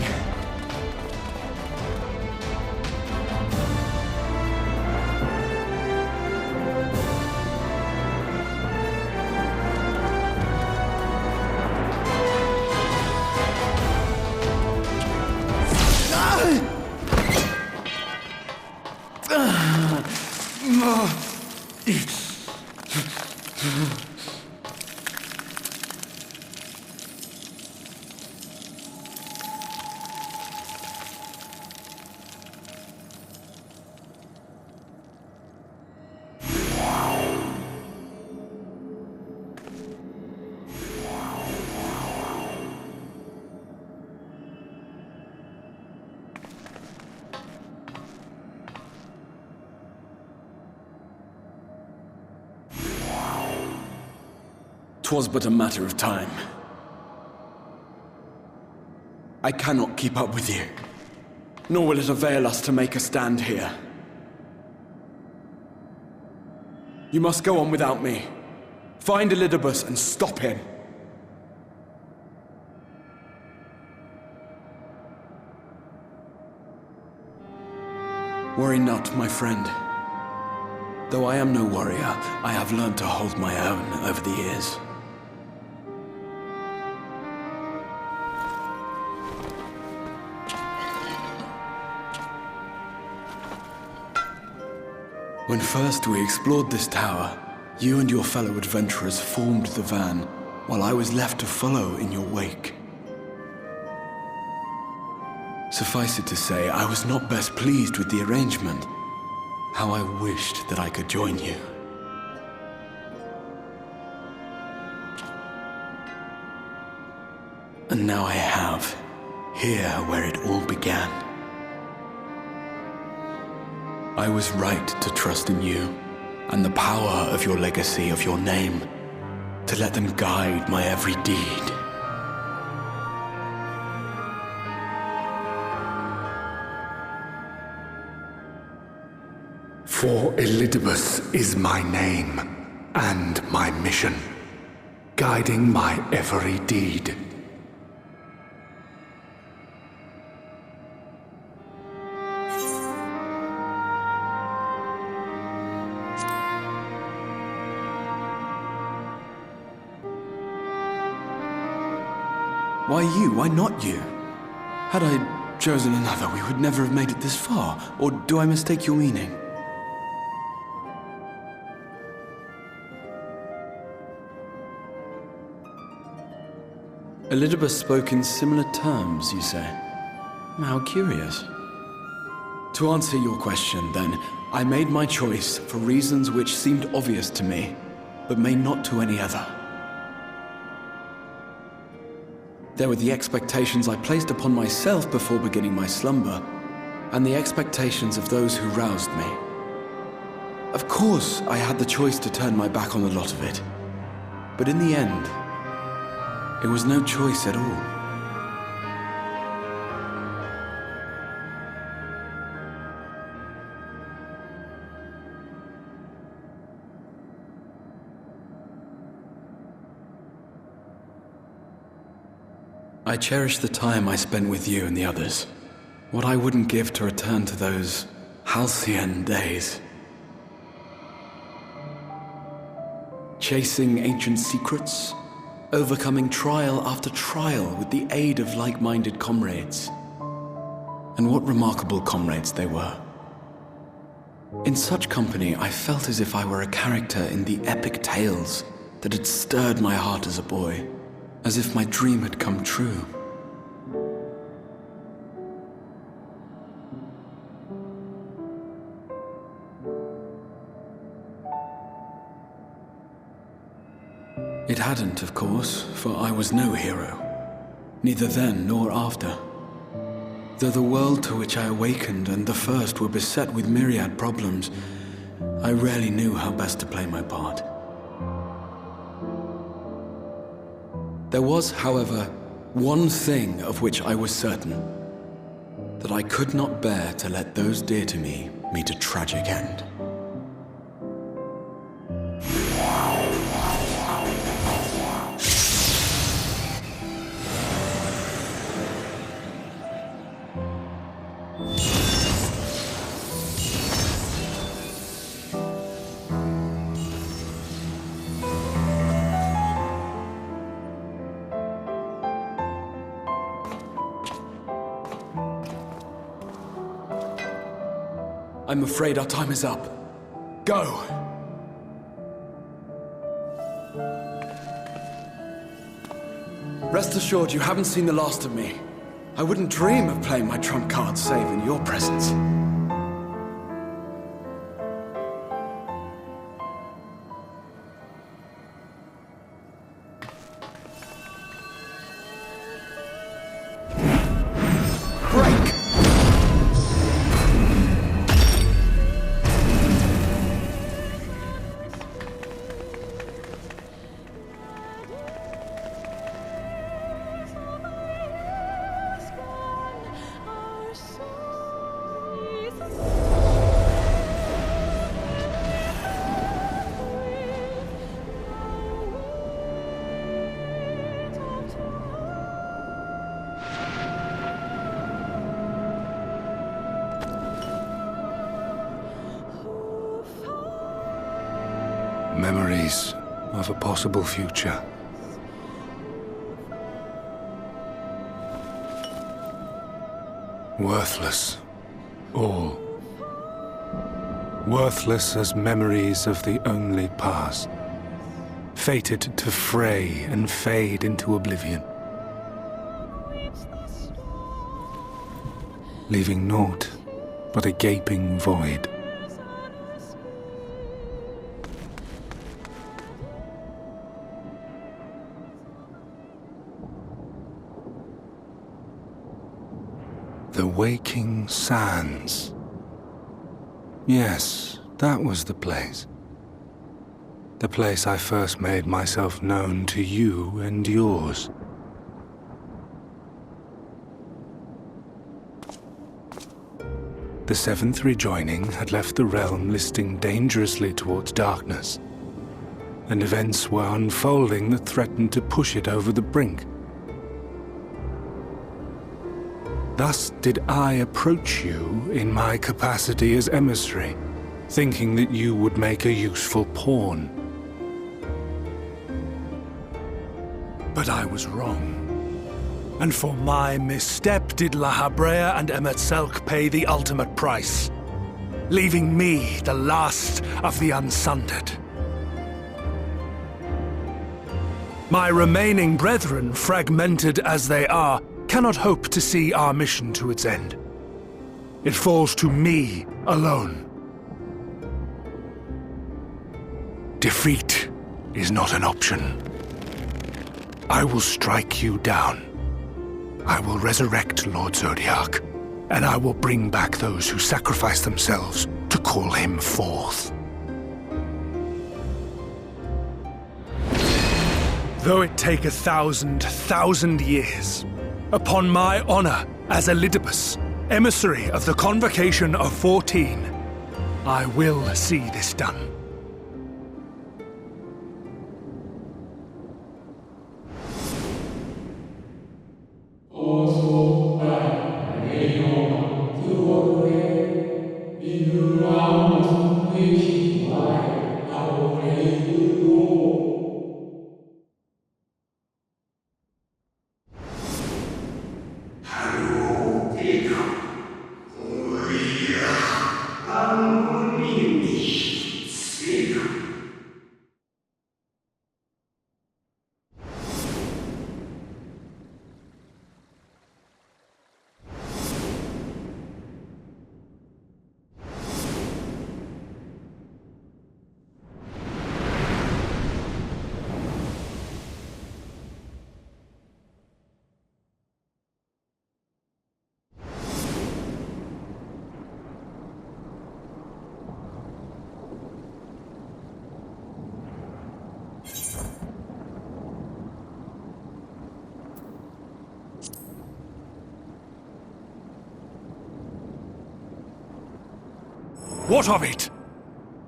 "'Twas but a matter of time. I cannot keep up with you, nor will it avail us to make a stand here. You must go on without me. Find Elidibus and stop him. Worry not, my friend. Though I am no warrior, I have learned to hold my own over the years. When first we explored this tower, you and your fellow adventurers formed the van, while I was left to follow in your wake. Suffice it to say, I was not best pleased with the arrangement. How I wished that I could join you. And now I have, here where it all began. I was right to trust in you, and the power of your legacy, of your name, to let them guide my every deed. For Elidibus is my name, and my mission, guiding my every deed. Why you? Why not you? Had I chosen another, we would never have made it this far. Or do I mistake your meaning? Elidibus spoke in similar terms, you say? How curious. To answer your question, then, I made my choice for reasons which seemed obvious to me, but may not to any other. There were the expectations I placed upon myself before beginning my slumber, and the expectations of those who roused me. Of course, I had the choice to turn my back on the lot of it, but in the end, it was no choice at all. I cherish the time I spent with you and the others. What I wouldn't give to return to those halcyon days. Chasing ancient secrets, overcoming trial after trial with the aid of like-minded comrades. And what remarkable comrades they were. In such company, I felt as if I were a character in the epic tales that had stirred my heart as a boy. As if my dream had come true. It hadn't, of course, for I was no hero. Neither then nor after. Though the world to which I awakened and the first were beset with myriad problems, I rarely knew how best to play my part. There was, however, one thing of which I was certain, that I could not bear to let those dear to me meet a tragic end. I'm afraid our time is up. Go! Rest assured, you haven't seen the last of me. I wouldn't dream of playing my trump card save in your presence. Memories of a possible future. Worthless. All. Worthless as memories of the only past. Fated to fray and fade into oblivion. Leaving naught but a gaping void. The Waking Sands. Yes, that was the place. The place I first made myself known to you and yours. The seventh rejoining had left the realm listing dangerously towards darkness, and events were unfolding that threatened to push it over the brink. Thus did I approach you in my capacity as emissary, thinking that you would make a useful pawn. But I was wrong. And for my misstep did La Habrea and Emetzelk pay the ultimate price, leaving me the last of the unsundered. My remaining brethren, fragmented as they are, cannot hope to see our mission to its end. It falls to me alone. Defeat is not an option. I will strike you down. I will resurrect Lord Zodiac, and I will bring back those who sacrifice themselves to call him forth. Though it take 1,000 years, upon my honor as Elidibus, emissary of the Convocation of 14, I will see this done. What of it?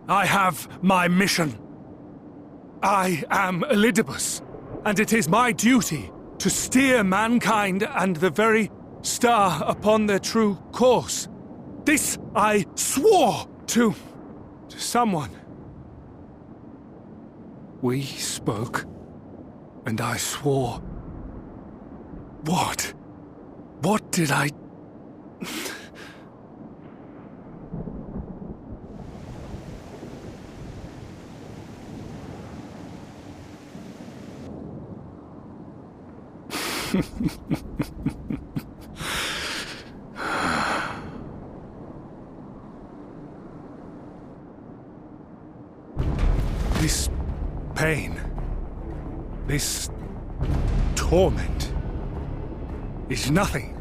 I have my mission. I am Elidibus, and it is my duty to steer mankind and the very star upon their true course. This I swore to someone. We spoke, and I swore. What? What did I... This pain, this torment, is nothing.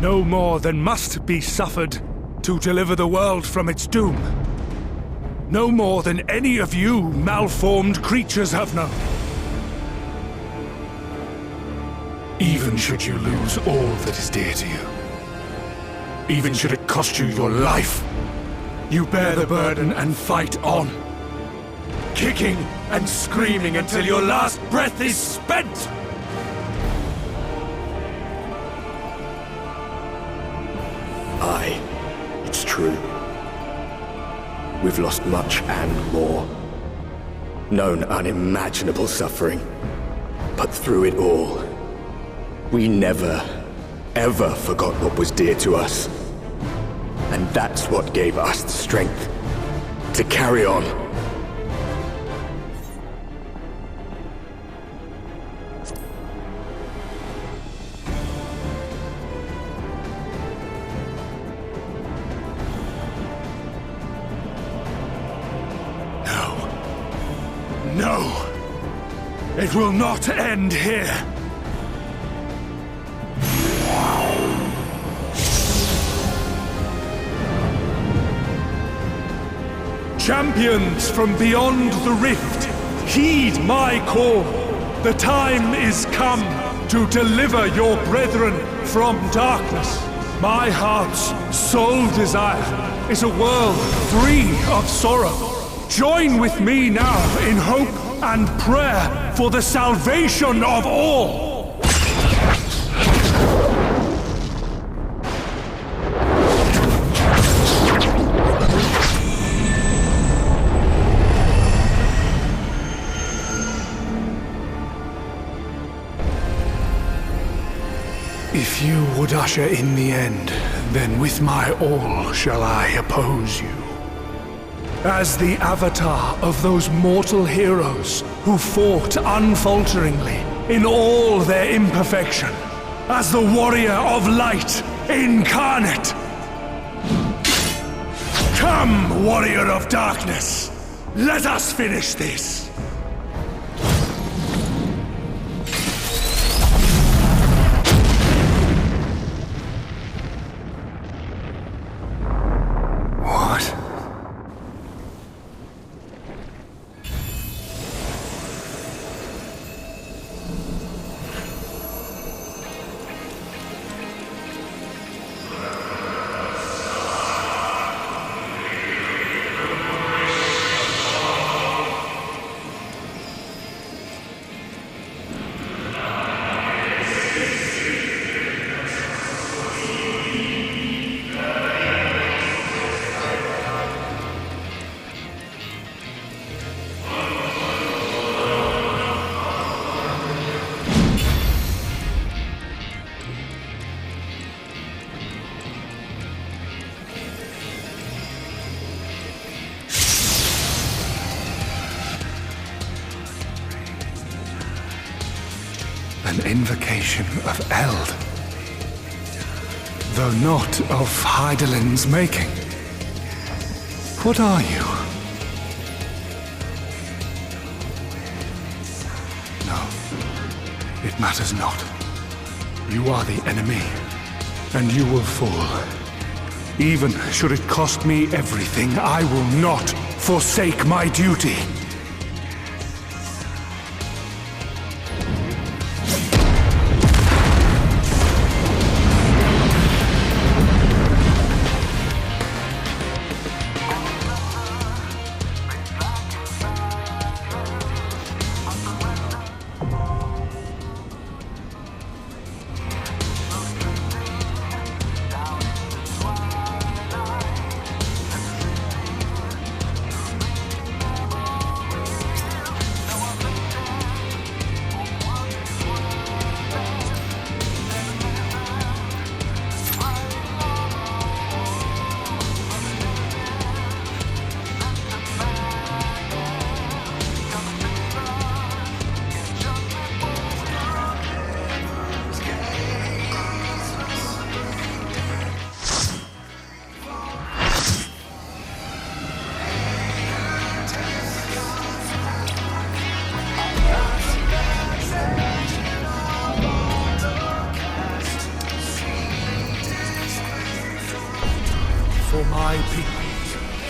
No more than must be suffered to deliver the world from its doom. No more than any of you malformed creatures have known. Even should you lose all that is dear to you, even should it cost you your life, you bear the burden and fight on, kicking and screaming until your last breath is spent! Aye, it's true. We've lost much and more. Known unimaginable suffering. But through it all, we never, ever forgot what was dear to us. And that's what gave us the strength to carry on. No! It will not end here! Champions from beyond the rift, heed my call! The time is come to deliver your brethren from darkness. My heart's sole desire is a world free of sorrow. Join with me now in hope and prayer for the salvation of all! If you would usher in the end, then with my all shall I oppose you. As the avatar of those mortal heroes who fought unfalteringly in all their imperfection, as the warrior of light incarnate. Come, warrior of darkness, let us finish this. An invocation of Eld, though not of Hydaelyn's making. What are you? No, it matters not. You are the enemy, and you will fall. Even should it cost me everything, I will not forsake my duty.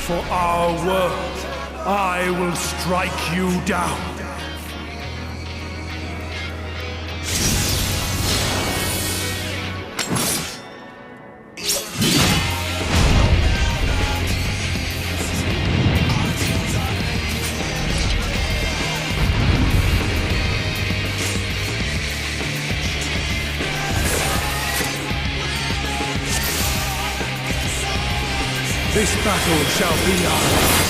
For our world, I will strike you down. This battle shall be ours.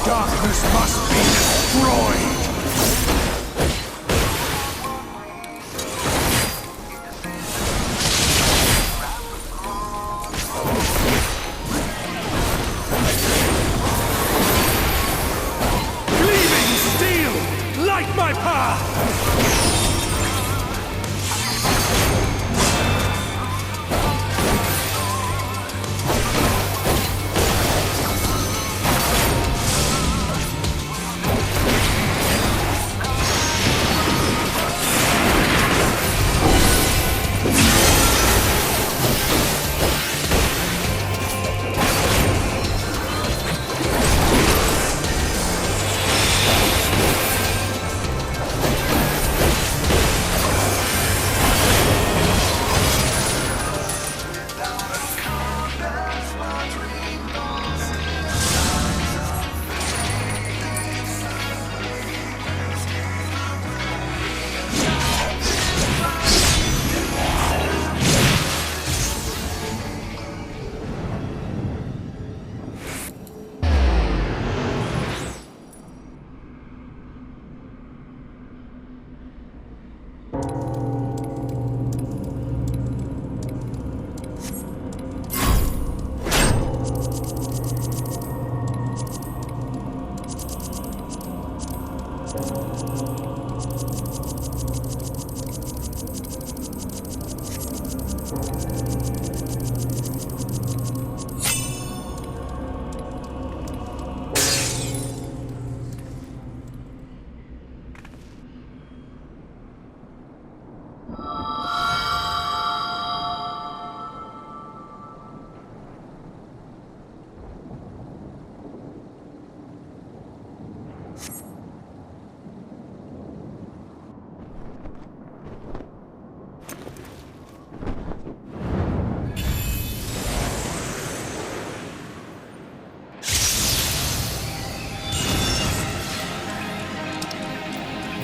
Darkness must be destroyed! Gleaming steel! Light my path!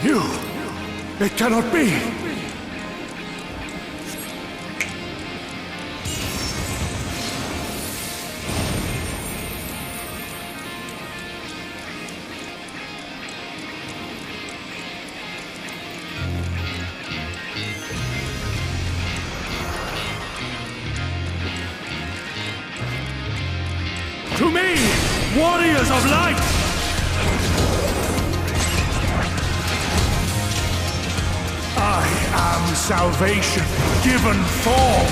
You! It cannot be! To me, warriors of light! I am salvation given form.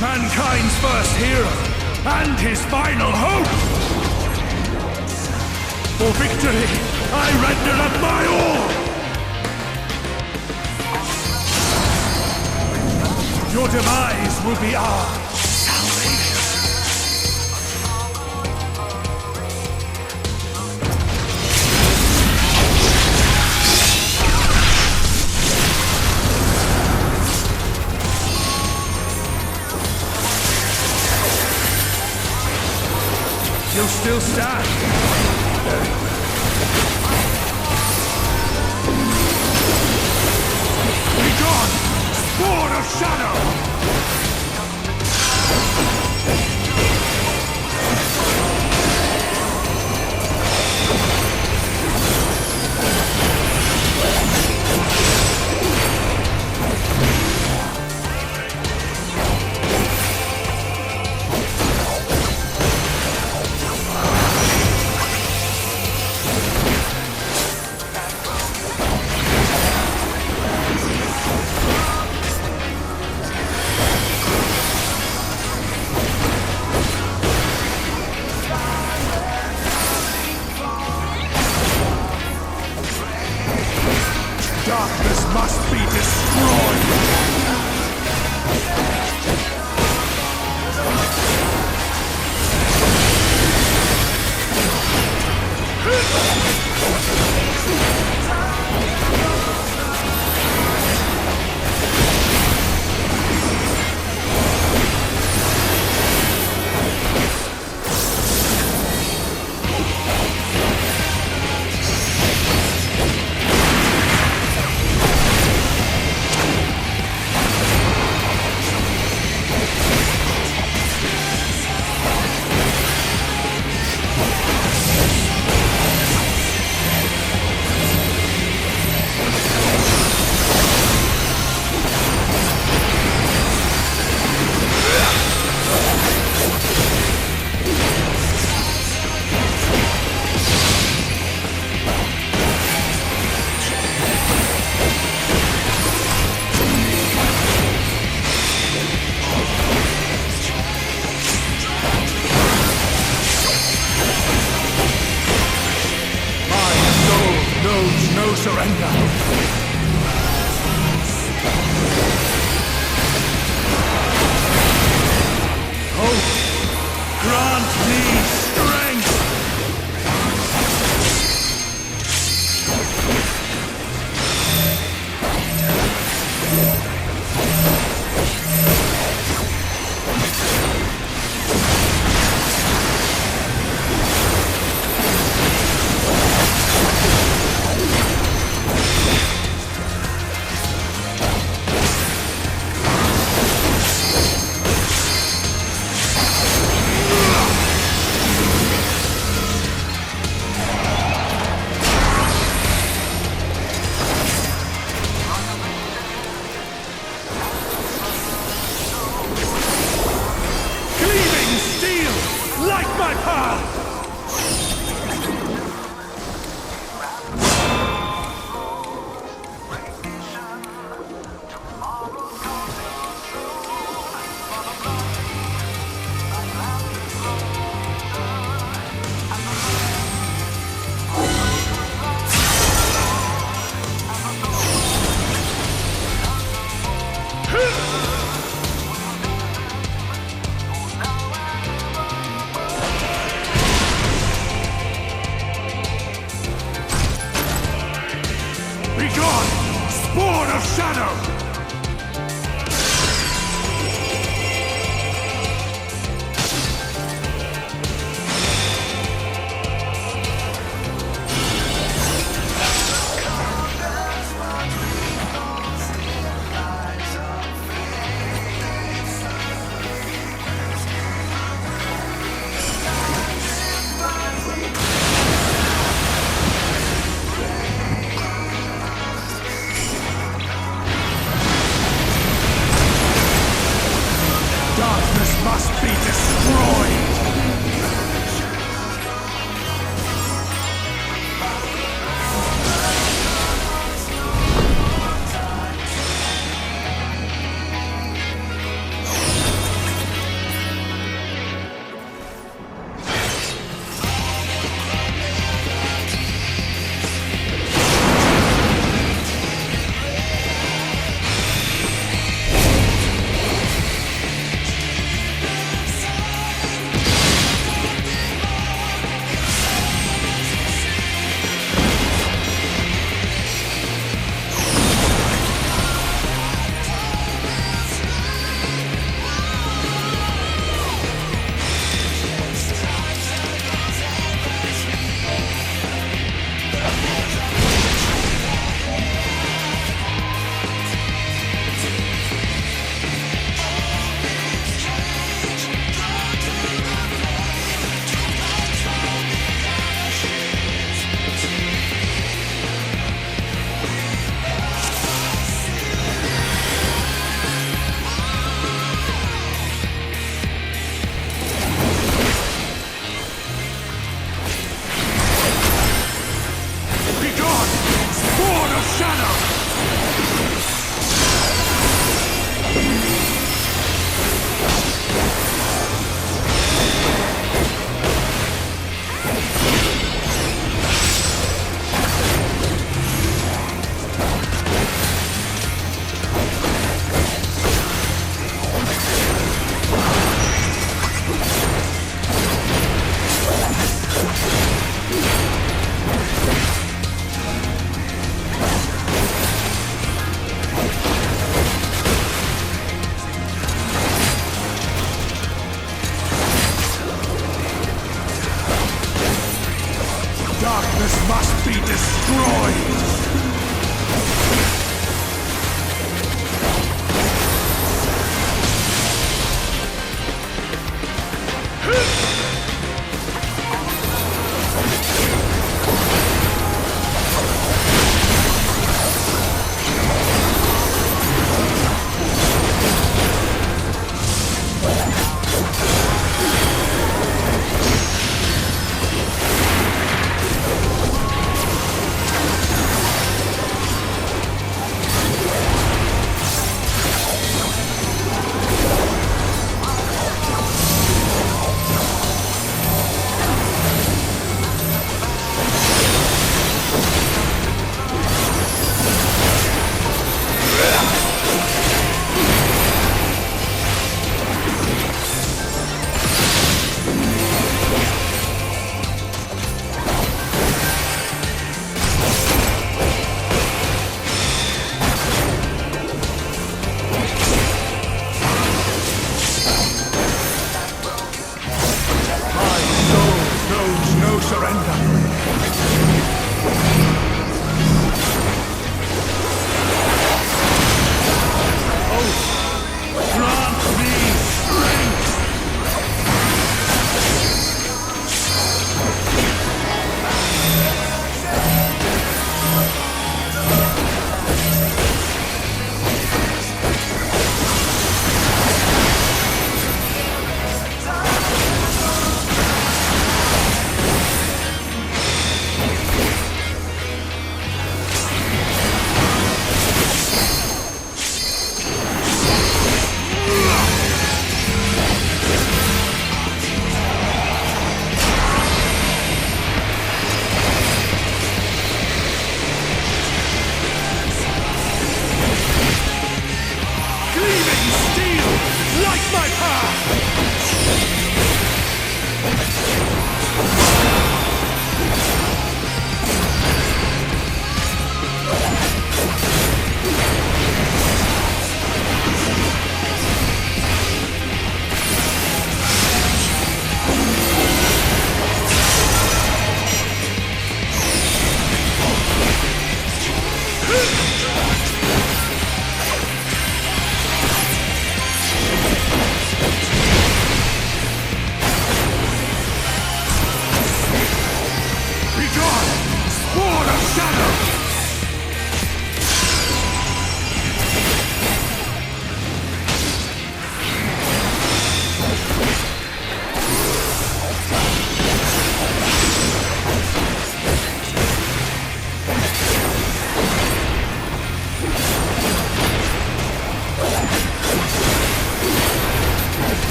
Mankind's first hero and his final hope. For victory, I render up my all. Your demise will be our salvation. You'll still stand. Very well. Begone! Sword of Shadow! Darkness must be destroyed! No surrender! Hope, grant me strength! Begone! Spawn of Shadow! Darkness must be destroyed!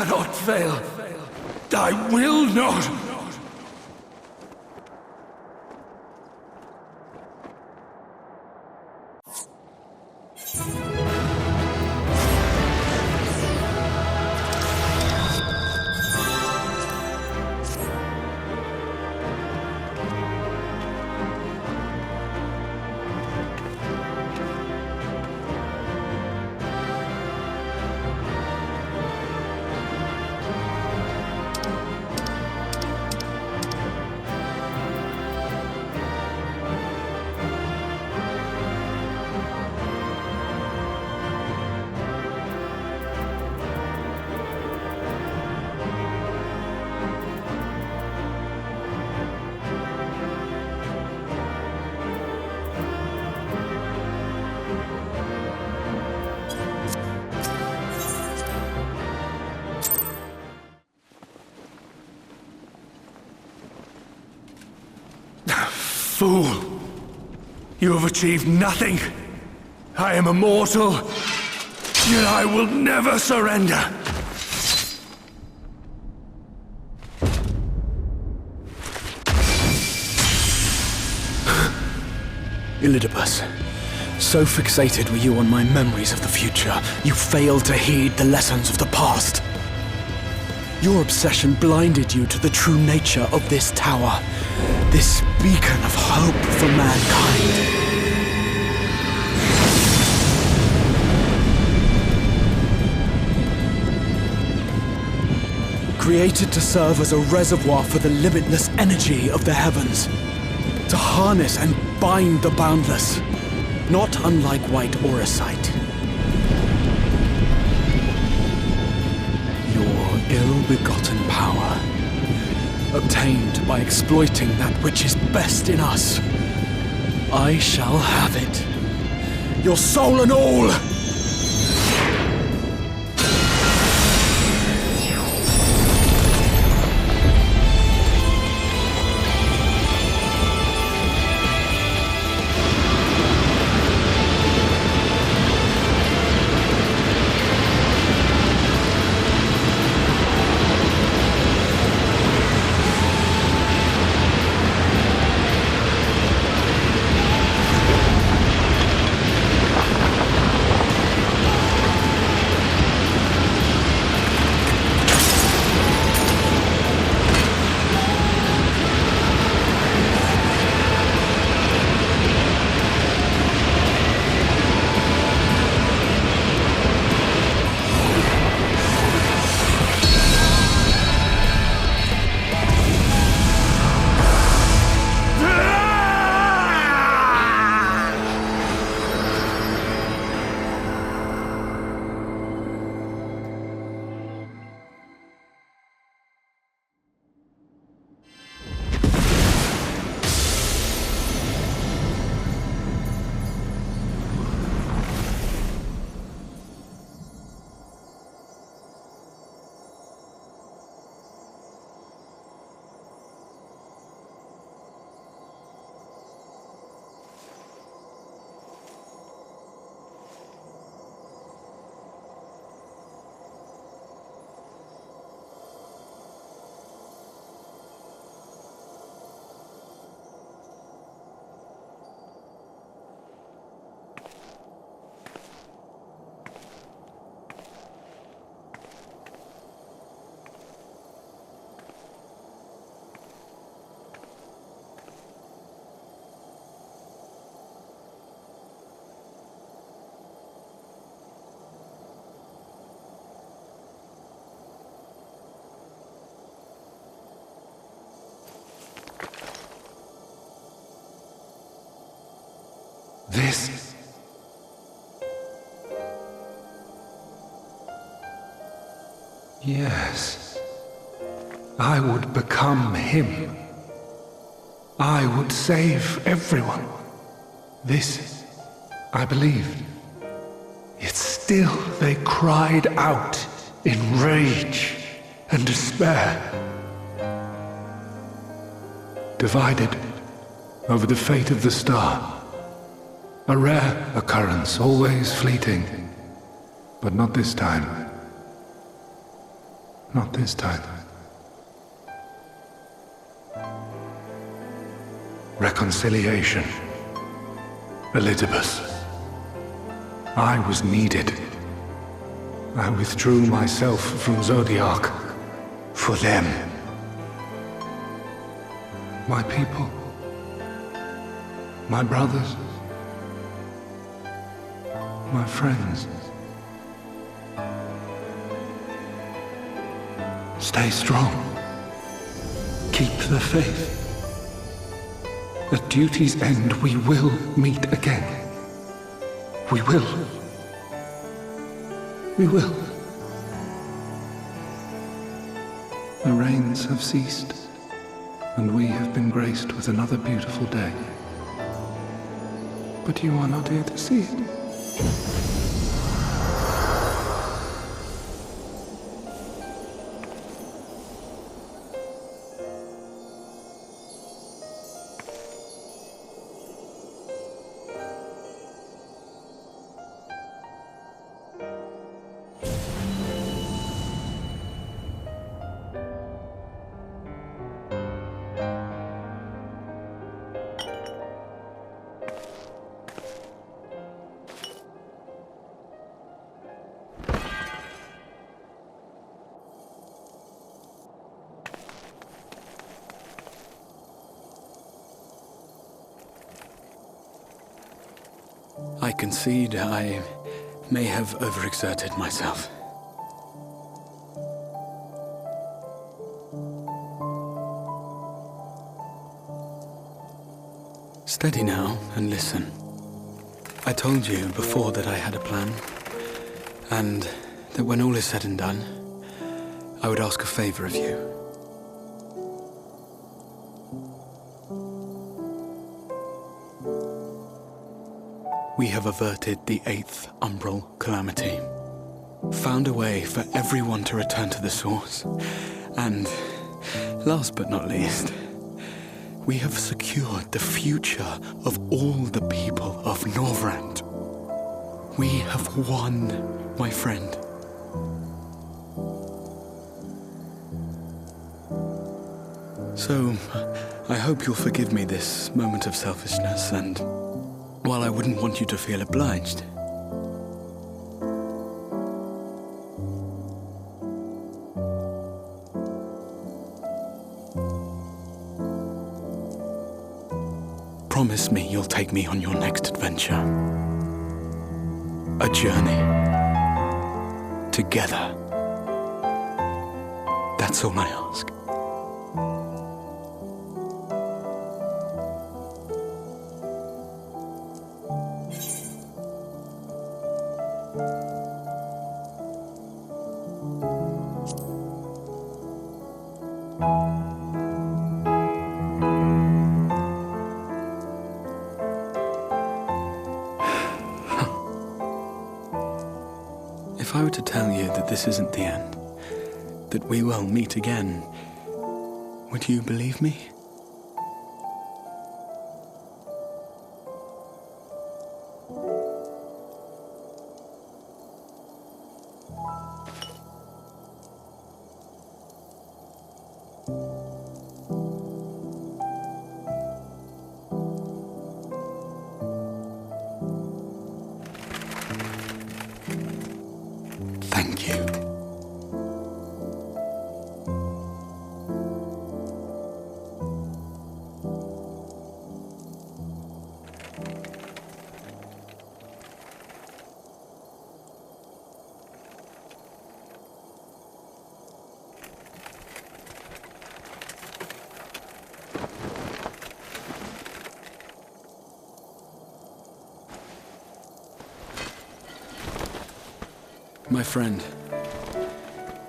cannot fail. I will not. Fool! You have achieved nothing. I am immortal, yet I will never surrender. Elidibus, so fixated were you on my memories of the future, you failed to heed the lessons of the past. Your obsession blinded you to the true nature of this tower, this beacon of hope for mankind. Created to serve as a reservoir for the limitless energy of the heavens, to harness and bind the boundless, not unlike white Eorzea. Ill-begotten power, obtained by exploiting that which is best in us. I shall have it. Your soul and all! This... Yes. I would become him. I would save everyone. This, I believed. Yet still they cried out in rage and despair. Divided over the fate of the star. A rare occurrence, always fleeting, but not this time. Not this time. Reconciliation. Elidibus. I was needed. I withdrew myself from Zodiark. For them. My people. My brothers. My friends. Stay strong. Keep the faith. At duty's end, we will meet again. We will. We will. The rains have ceased, and we have been graced with another beautiful day. But you are not here to see it. I concede I may have overexerted myself. Steady now and listen. I told you before that I had a plan, and that when all is said and done, I would ask a favor of you. We have averted the 8th Umbral Calamity, found a way for everyone to return to the source, and, last but not least, we have secured the future of all the people of Norvrand. We have won, my friend. So, I hope you'll forgive me this moment of selfishness, and while I wouldn't want you to feel obliged, promise me you'll take me on your next adventure. A journey. Together. That's all I ask. If I were to tell you that this isn't the end, that we will meet again, would you believe me? Thank you. My friend,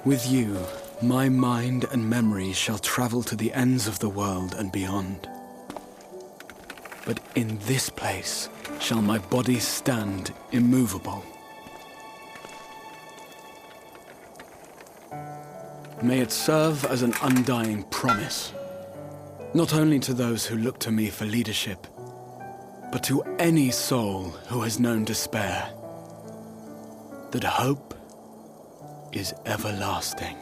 with you, my mind and memory shall travel to the ends of the world and beyond. But in this place shall my body stand immovable. May it serve as an undying promise, not only to those who look to me for leadership, but to any soul who has known despair, that hope is everlasting.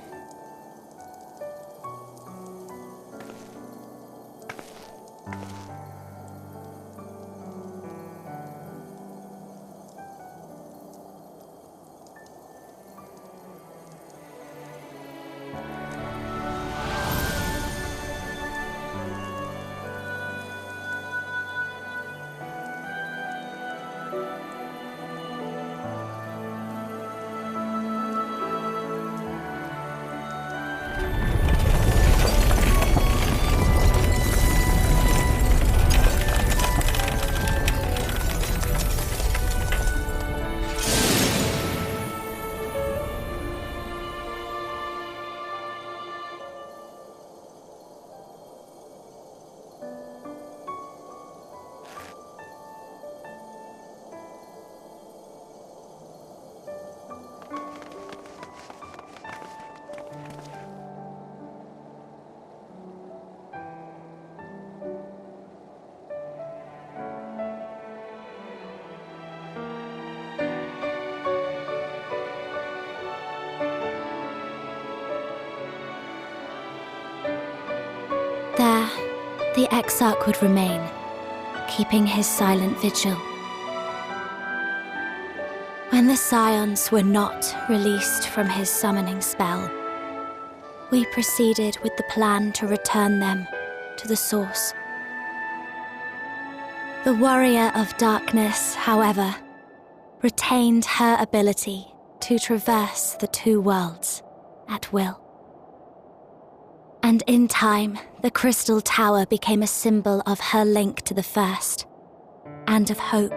the Exarch would remain, keeping his silent vigil. When the Scions were not released from his summoning spell, we proceeded with the plan to return them to the source. The Warrior of Darkness, however, retained her ability to traverse the two worlds at will. And in time, the Crystal Tower became a symbol of her link to the First, and of hope.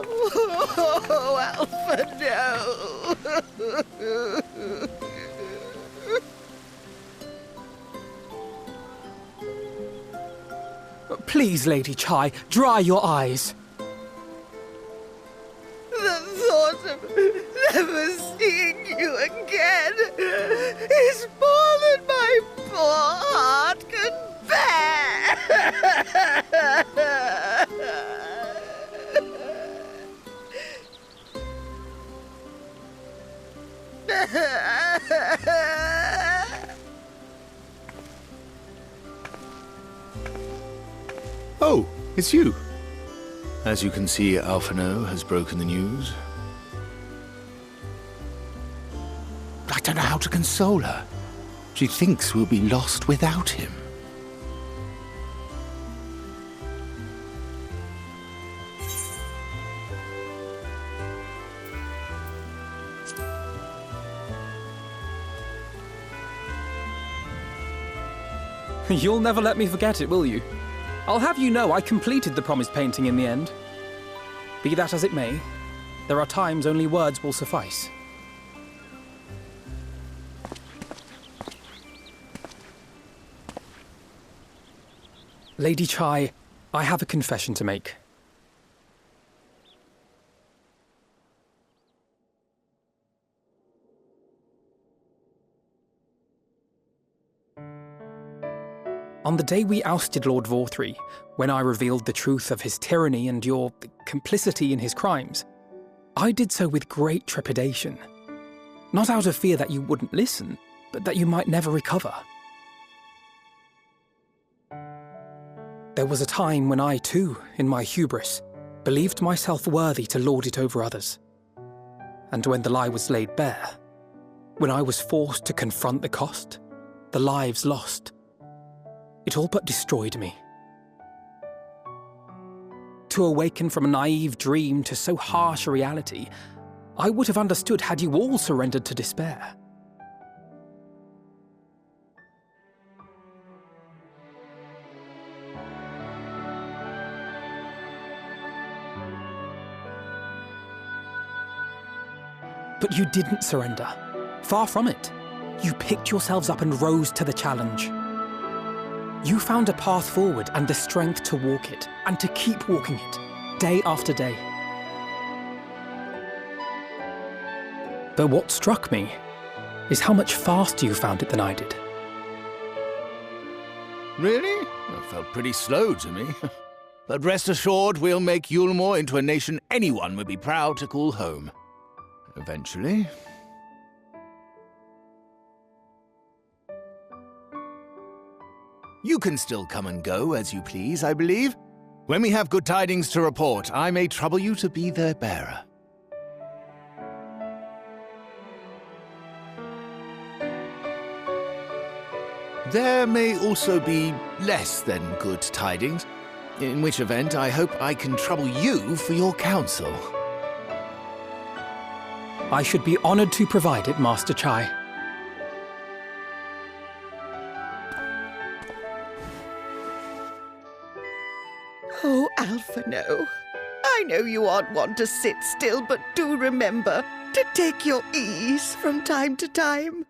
Oh, Alpha, no! Please, Lady Chai, dry your eyes. The thought of never seeing you again is more than my poor heart can Oh, it's you. As you can see, Alphino has broken the news. I don't know how to console her. She thinks we'll be lost without him. You'll never let me forget it, will you? I'll have you know I completed the promised painting in the end. Be that as it may, there are times only words will suffice. Lady Chai, I have a confession to make. On the day we ousted Lord Vorthry, when I revealed the truth of his tyranny and your complicity in his crimes, I did so with great trepidation. Not out of fear that you wouldn't listen, but that you might never recover. There was a time when I too, in my hubris, believed myself worthy to lord it over others. And when the lie was laid bare, when I was forced to confront the cost, the lives lost, it all but destroyed me. To awaken from a naive dream to so harsh a reality, I would have understood had you all surrendered to despair. But you didn't surrender. Far from it. You picked yourselves up and rose to the challenge. You found a path forward and the strength to walk it, and to keep walking it, day after day. But what struck me is how much faster you found it than I did. Really? That felt pretty slow to me. But rest assured, we'll make Yulmore into a nation anyone would be proud to call home. Eventually. You can still come and go as you please, I believe. When we have good tidings to report, I may trouble you to be their bearer. There may also be less than good tidings, in which event I hope I can trouble you for your counsel. I should be honored to provide it, Master Chai. Oh, Alphino, I know you aren't one to sit still, but do remember to take your ease from time to time.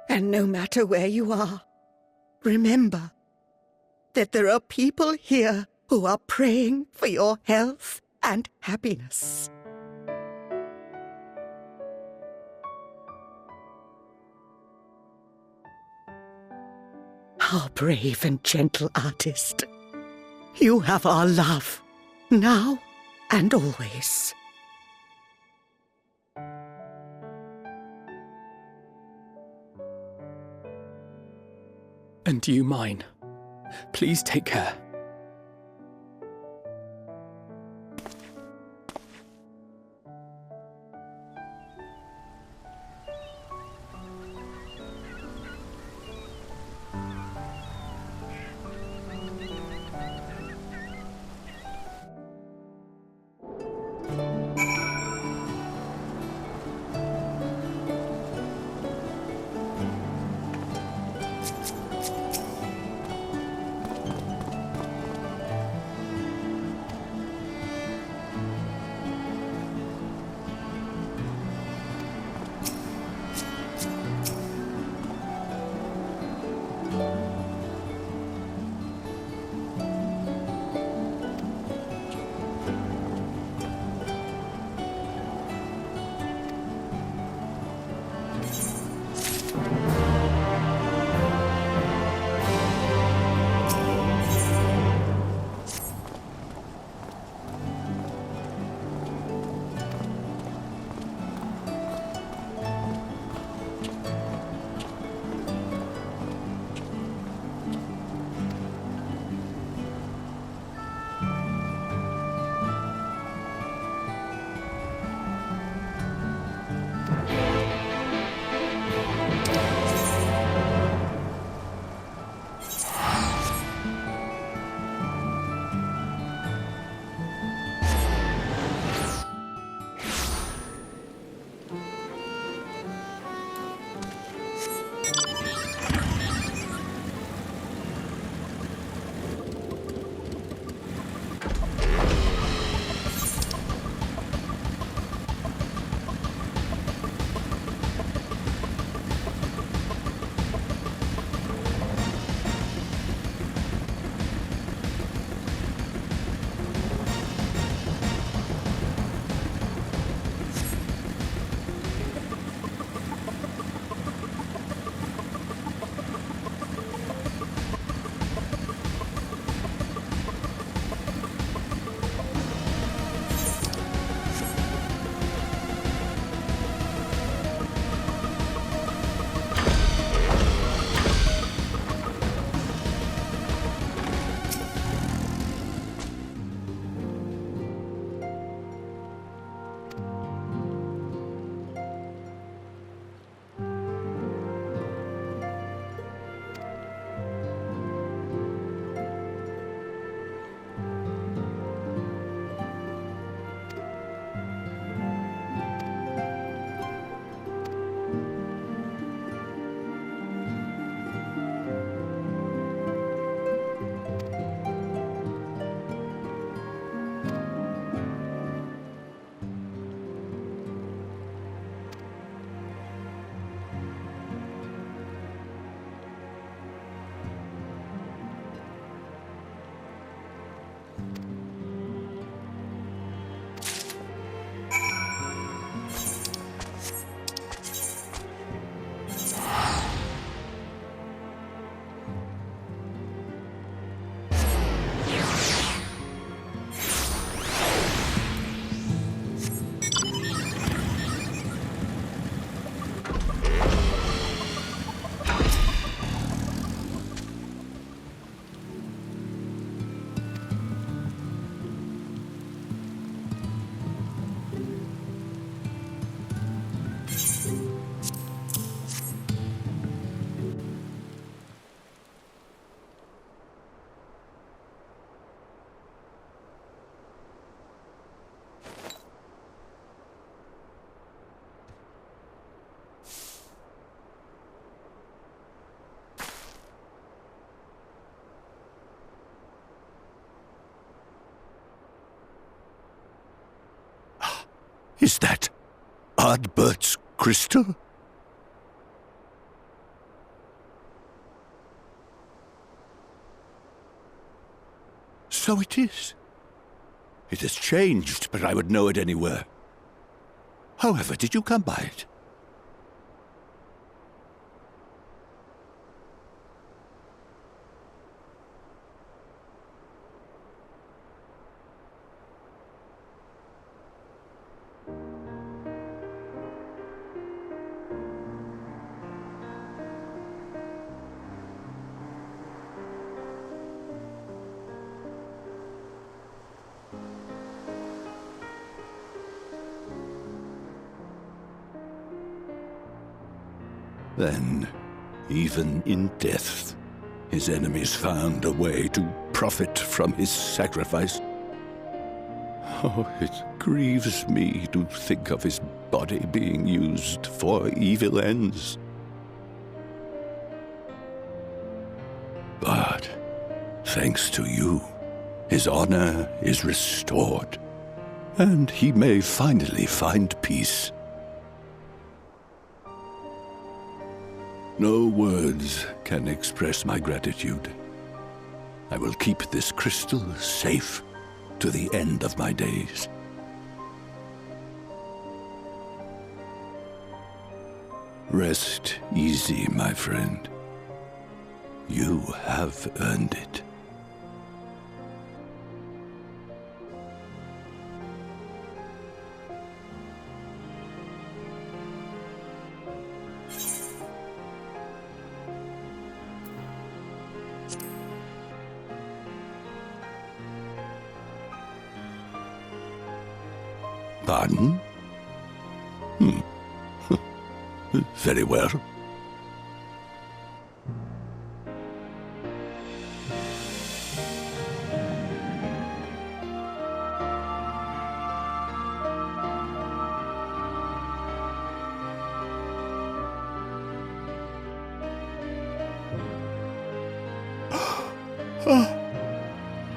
And no matter where you are, remember that there are people here who are praying for your health and happiness. Our brave and gentle artist, you have our love, now and always. And you mine. Please take care. Is that Ardbert's crystal? So it is. It has changed, but I would know it anywhere. However, did you come by it? Then, even in death, his enemies found a way to profit from his sacrifice. Oh, it grieves me to think of his body being used for evil ends. But, thanks to you, his honor is restored, and he may finally find peace. No words can express my gratitude. I will keep this crystal safe to the end of my days. Rest easy, my friend. You have earned it. Pardon? Very well.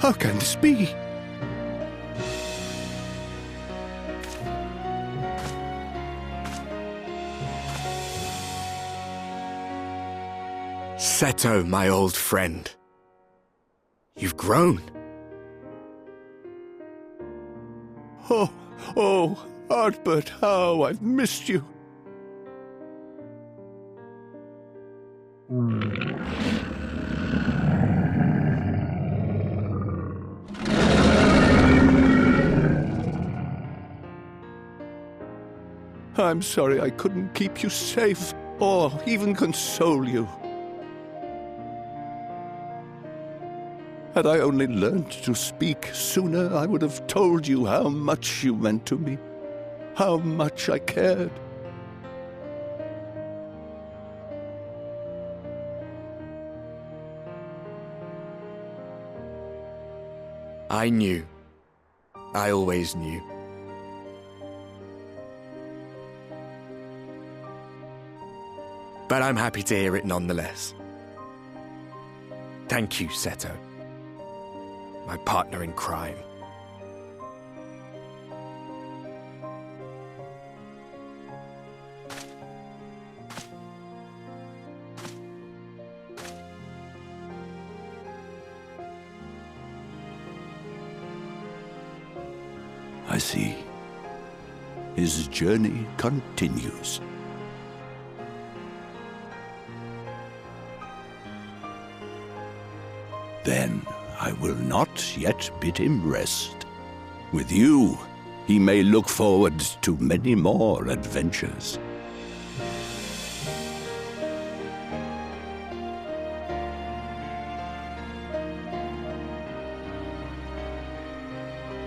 How can this be? Seto, my old friend. You've grown. Oh, Ardbert, how I've missed you. I'm sorry I couldn't keep you safe, or even console you. Had I only learned to speak sooner, I would have told you how much you meant to me, how much I cared. I knew. I always knew. But I'm happy to hear it nonetheless. Thank you, Seto. My partner in crime. I see. His journey continues. Then I will not yet bid him rest. With you, he may look forward to many more adventures.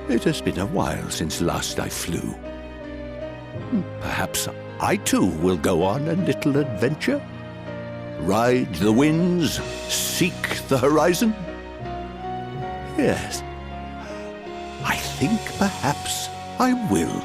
It has been a while since last I flew. Perhaps I too will go on a little adventure? Ride the winds, seek the horizon? Yes, I think perhaps I will.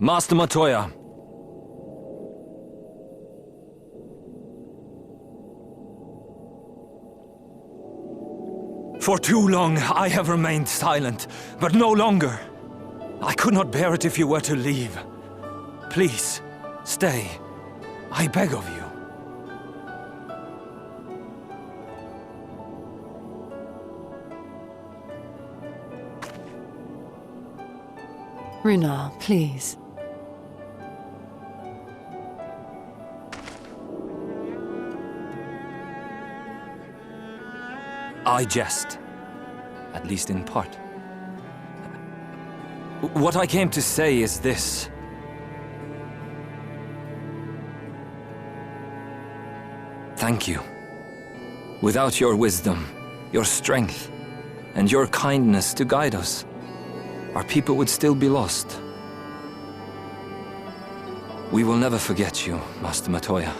Master Matoya. For too long I have remained silent, but no longer. I could not bear it if you were to leave. Please, stay. I beg of you. Runar, please. I jest. At least in part. What I came to say is this. Thank you. Without your wisdom, your strength, and your kindness to guide us, our people would still be lost. We will never forget you, Master Matoya.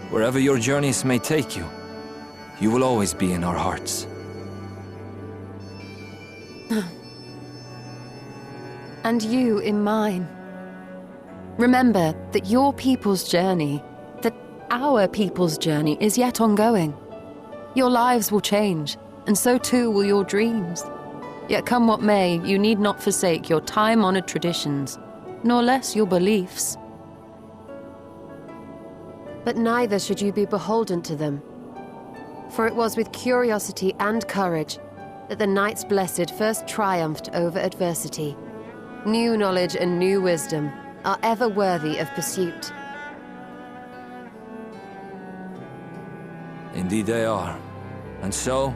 Wherever your journeys may take you, you will always be in our hearts. And you in mine. Remember that your people's journey, that our people's journey is yet ongoing. Your lives will change, and so too will your dreams. Yet come what may, you need not forsake your time-honored traditions, nor less your beliefs. But neither should you be beholden to them. For it was with curiosity and courage that the Knights Blessed first triumphed over adversity. New knowledge and new wisdom are ever worthy of pursuit. Indeed they are. And so,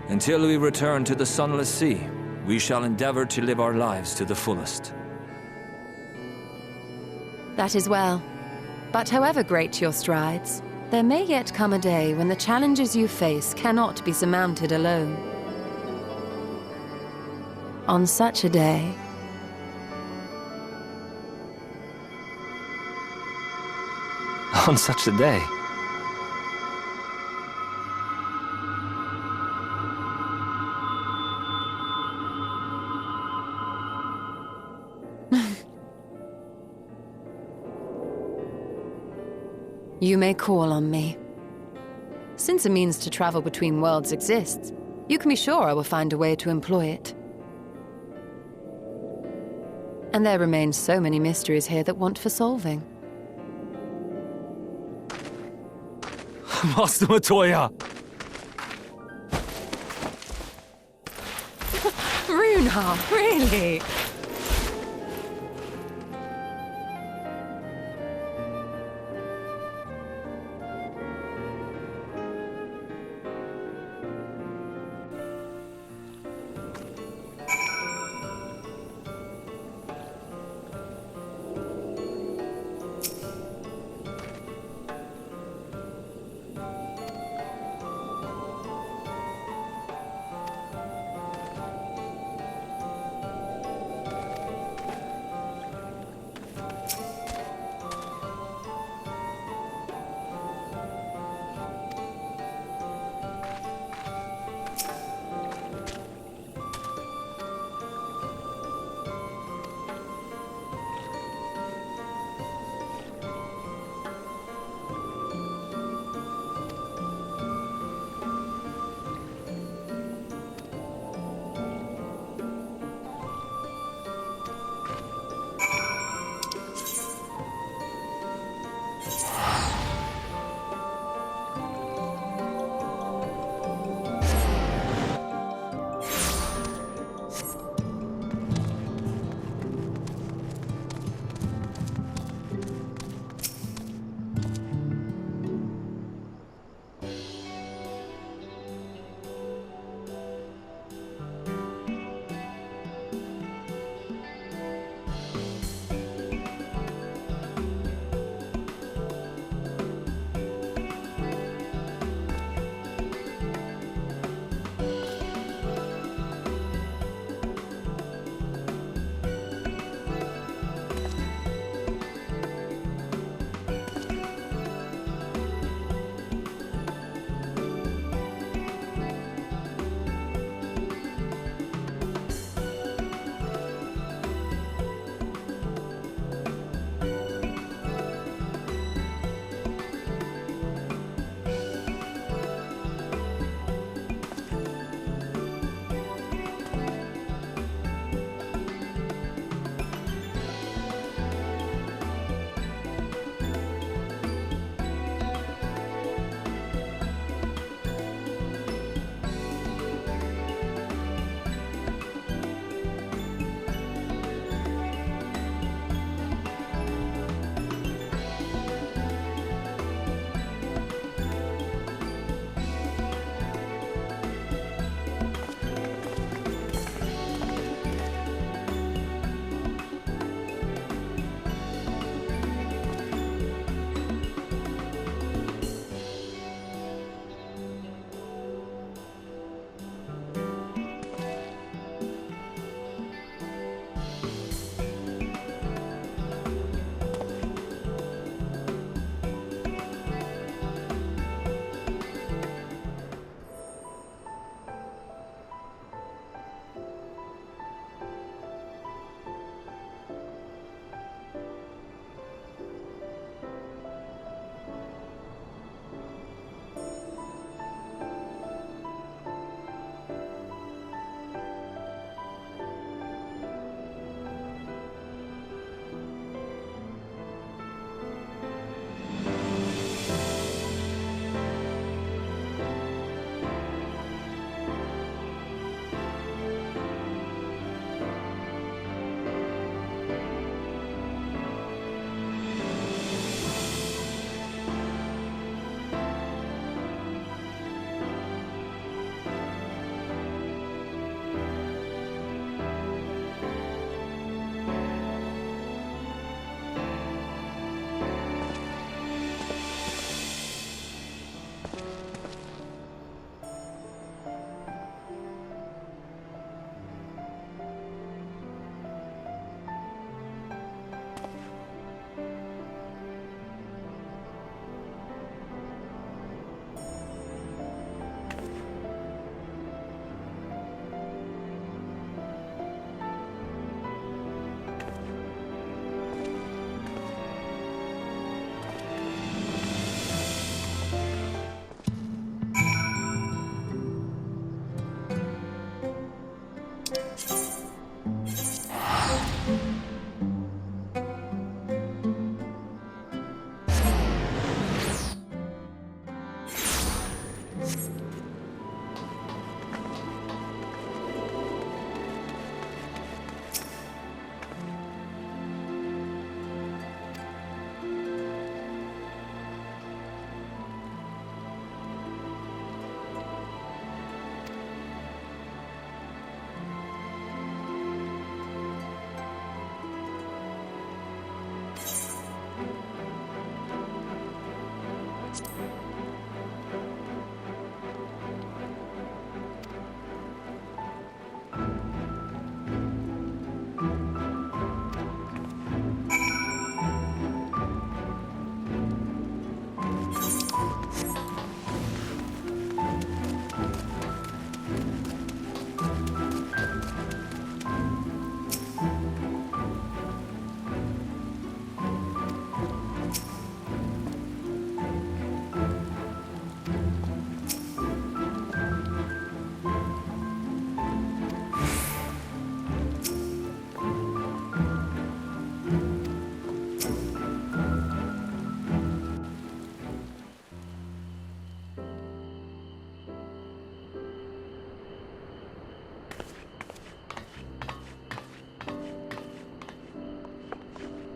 until we return to the Sunless Sea, we shall endeavor to live our lives to the fullest. That is well. But however great your strides, there may yet come a day when the challenges you face cannot be surmounted alone. On such a day... On such a day? You may call on me. Since a means to travel between worlds exists, you can be sure I will find a way to employ it. And there remain so many mysteries here that want for solving. Master Matoya! Runar, really?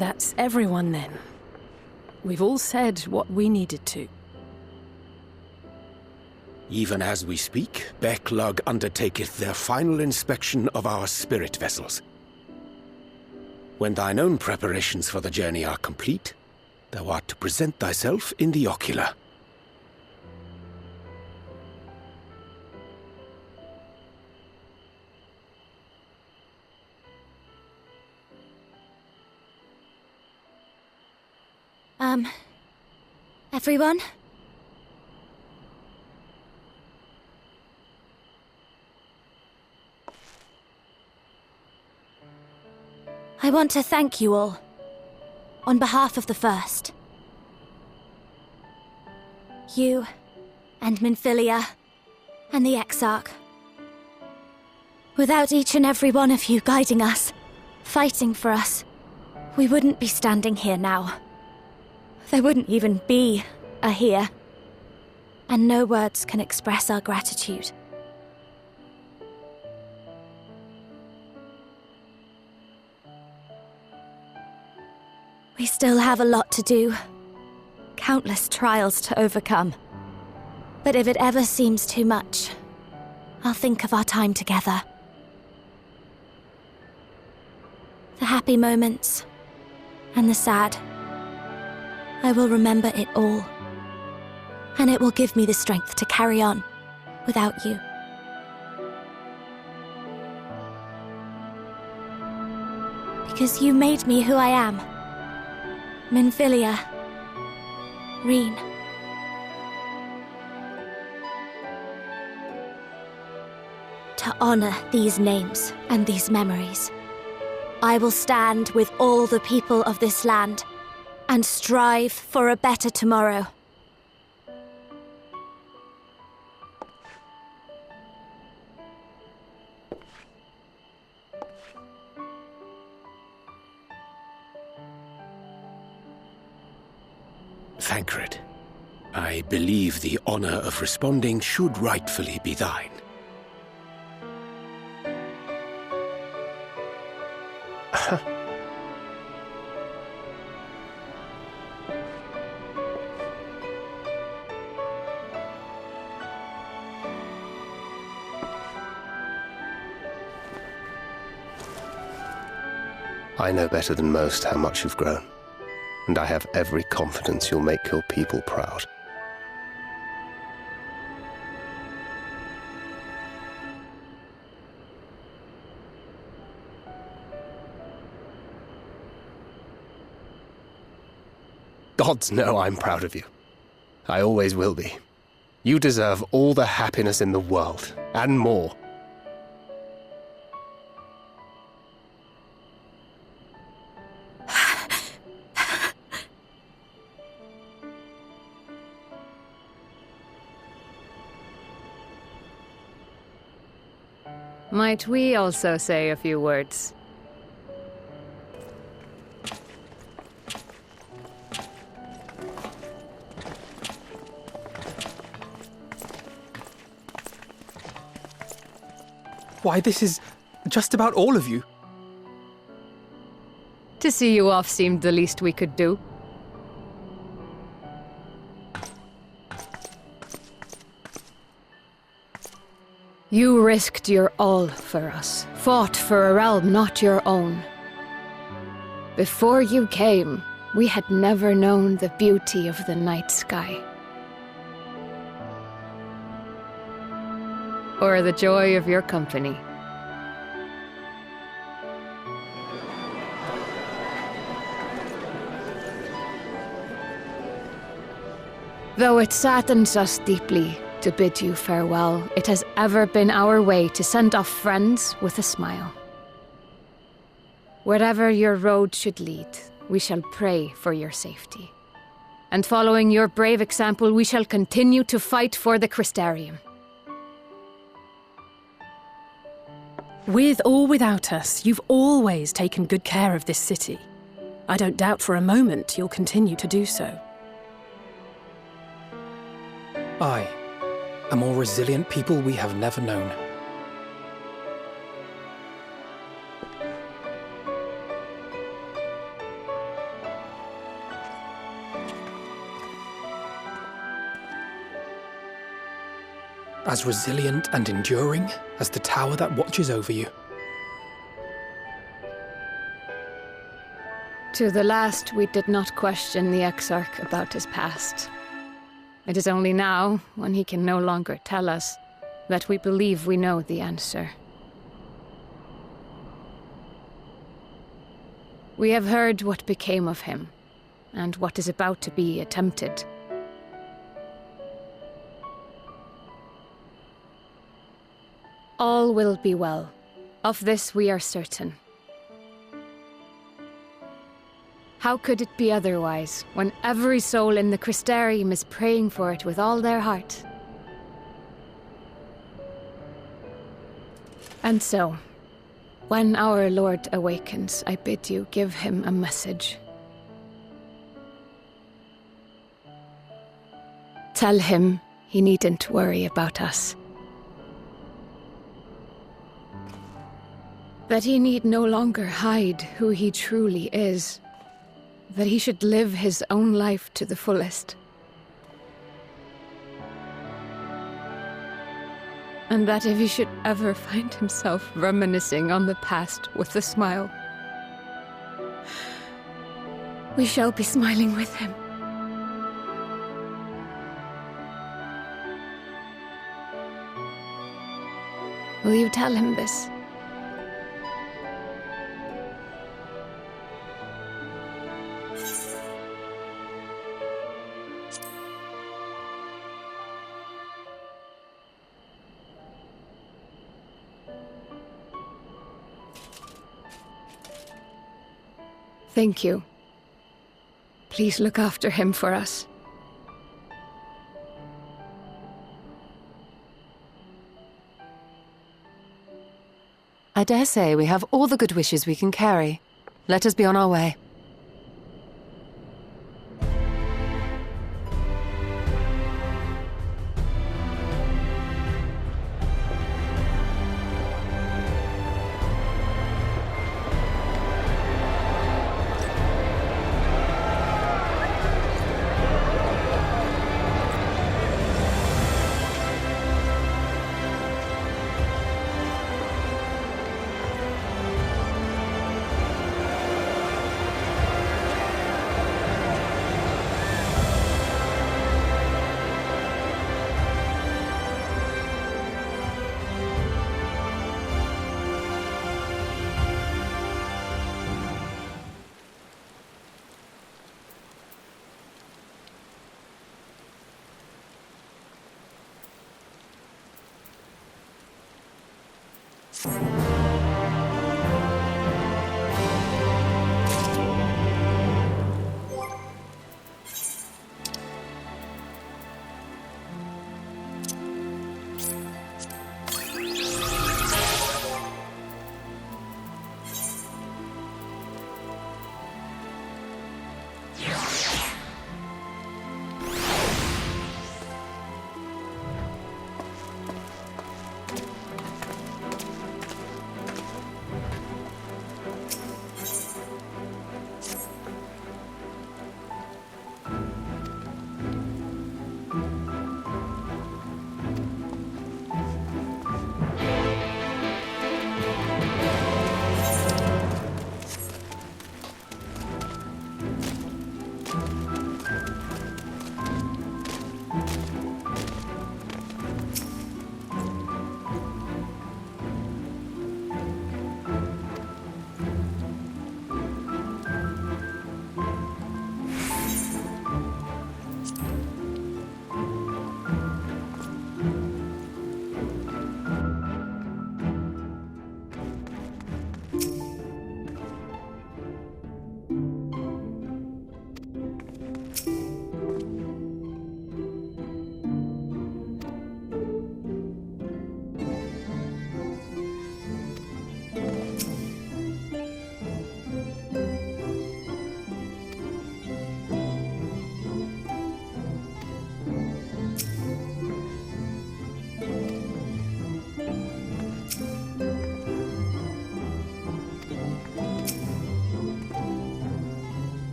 That's everyone then. We've all said what we needed to. Even as we speak, Backlug undertaketh their final inspection of our spirit vessels. When thine own preparations for the journey are complete, thou art to present thyself in the ocular. Everyone? I want to thank you all, on behalf of the First. You, and Minfilia, and the Exarch. Without each and every one of you guiding us, fighting for us, we wouldn't be standing here now. There wouldn't even be a here. And no words can express our gratitude. We still have a lot to do. Countless trials to overcome. But if it ever seems too much, I'll think of our time together. The happy moments, and the sad. I will remember it all. And it will give me the strength to carry on without you. Because you made me who I am. Minfilia. Reen. To honor these names and these memories, I will stand with all the people of this land and strive for a better tomorrow. Thancred, I believe the honor of responding should rightfully be thine. I know better than most how much you've grown, and I have every confidence you'll make your people proud. Gods know I'm proud of you. I always will be. You deserve all the happiness in the world, and more. Might we also say a few words? Why, this is just about all of you. To see you off seemed the least we could do. You risked your all for us, fought for a realm not your own. Before you came, we had never known the beauty of the night sky. Or the joy of your company. Though it saddens us deeply to bid you farewell, it has ever been our way to send off friends with a smile. Wherever your road should lead, we shall pray for your safety. And following your brave example, we shall continue to fight for the Crystarium. With or without us, you've always taken good care of this city. I don't doubt for a moment you'll continue to do so. Aye, a more resilient people we have never known. As resilient and enduring as the tower that watches over you. To the last, we did not question the Exarch about his past. It is only now, when he can no longer tell us, that we believe we know the answer. We have heard what became of him, and what is about to be attempted. All will be well. Of this we are certain. How could it be otherwise, when every soul in the Crystarium is praying for it with all their heart? And so, when our Lord awakens, I bid you give him a message. Tell him he needn't worry about us. That he need no longer hide who he truly is. That he should live his own life to the fullest. And that if he should ever find himself reminiscing on the past with a smile, we shall be smiling with him. Will you tell him this? Thank you. Please look after him for us. I dare say we have all the good wishes we can carry. Let us be on our way.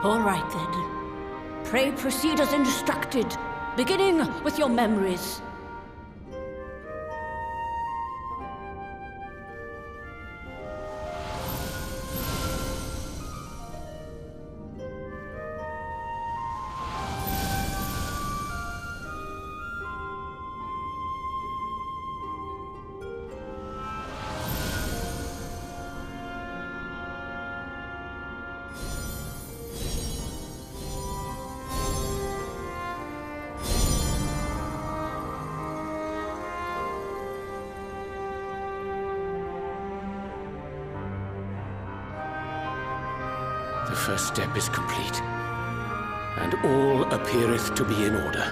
All right, then. Pray proceed as instructed, beginning with your memories. The first step is complete, and all appeareth to be in order.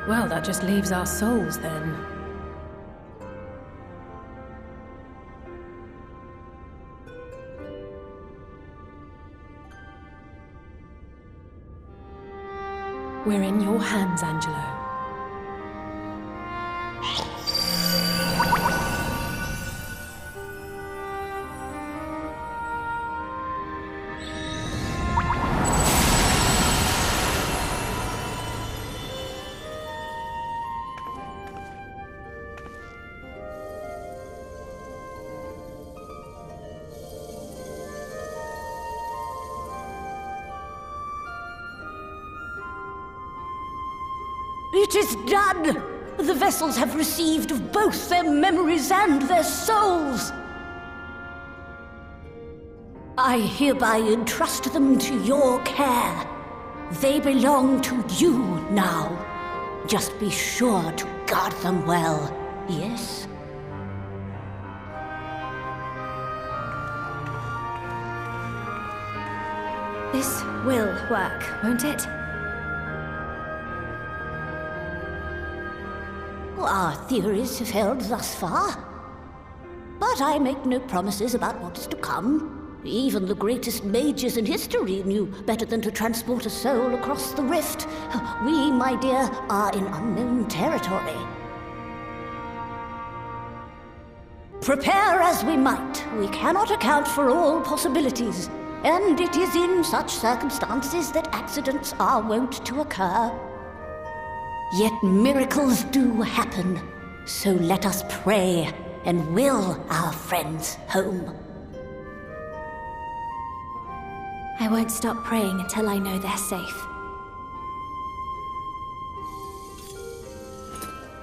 Well, that just leaves our souls, then. We're in your hands, Angelo. It is done! The vessels have received of both their memories and their souls! I hereby entrust them to your care. They belong to you now. Just be sure to guard them well, yes? This will work, won't it? Our theories have held thus far. But I make no promises about what is to come. Even the greatest mages in history knew better than to transport a soul across the rift. We, my dear, are in unknown territory. Prepare as we might, we cannot account for all possibilities. And it is in such circumstances that accidents are wont to occur. Yet miracles do happen, so let us pray and will our friends home. I won't stop praying until I know they're safe.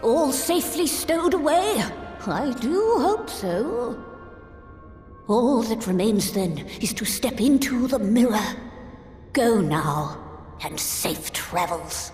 All safely stowed away? I do hope so. All that remains then is to step into the mirror. Go now, and safe travels.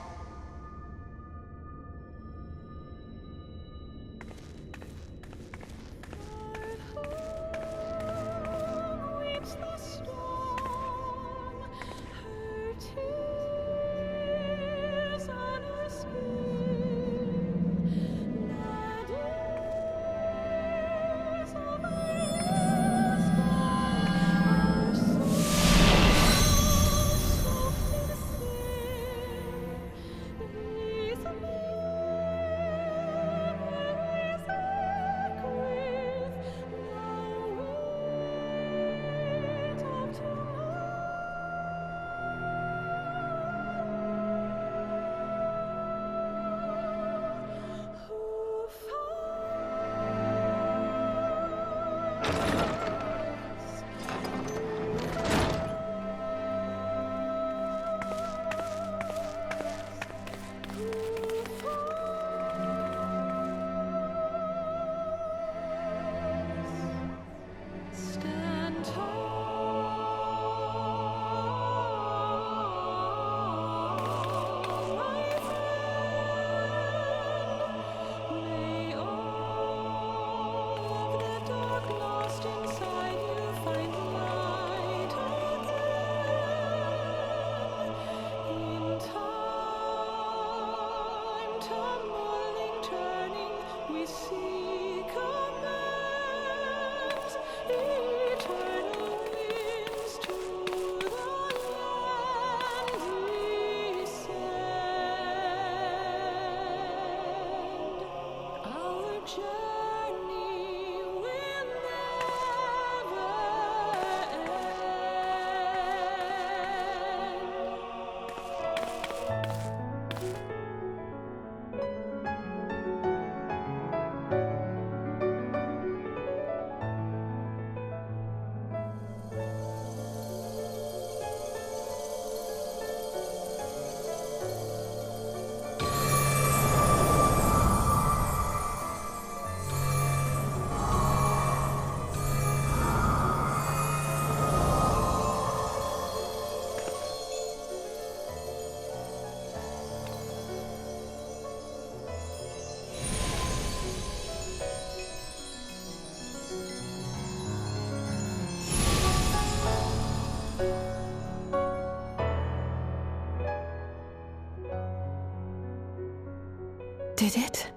Did it?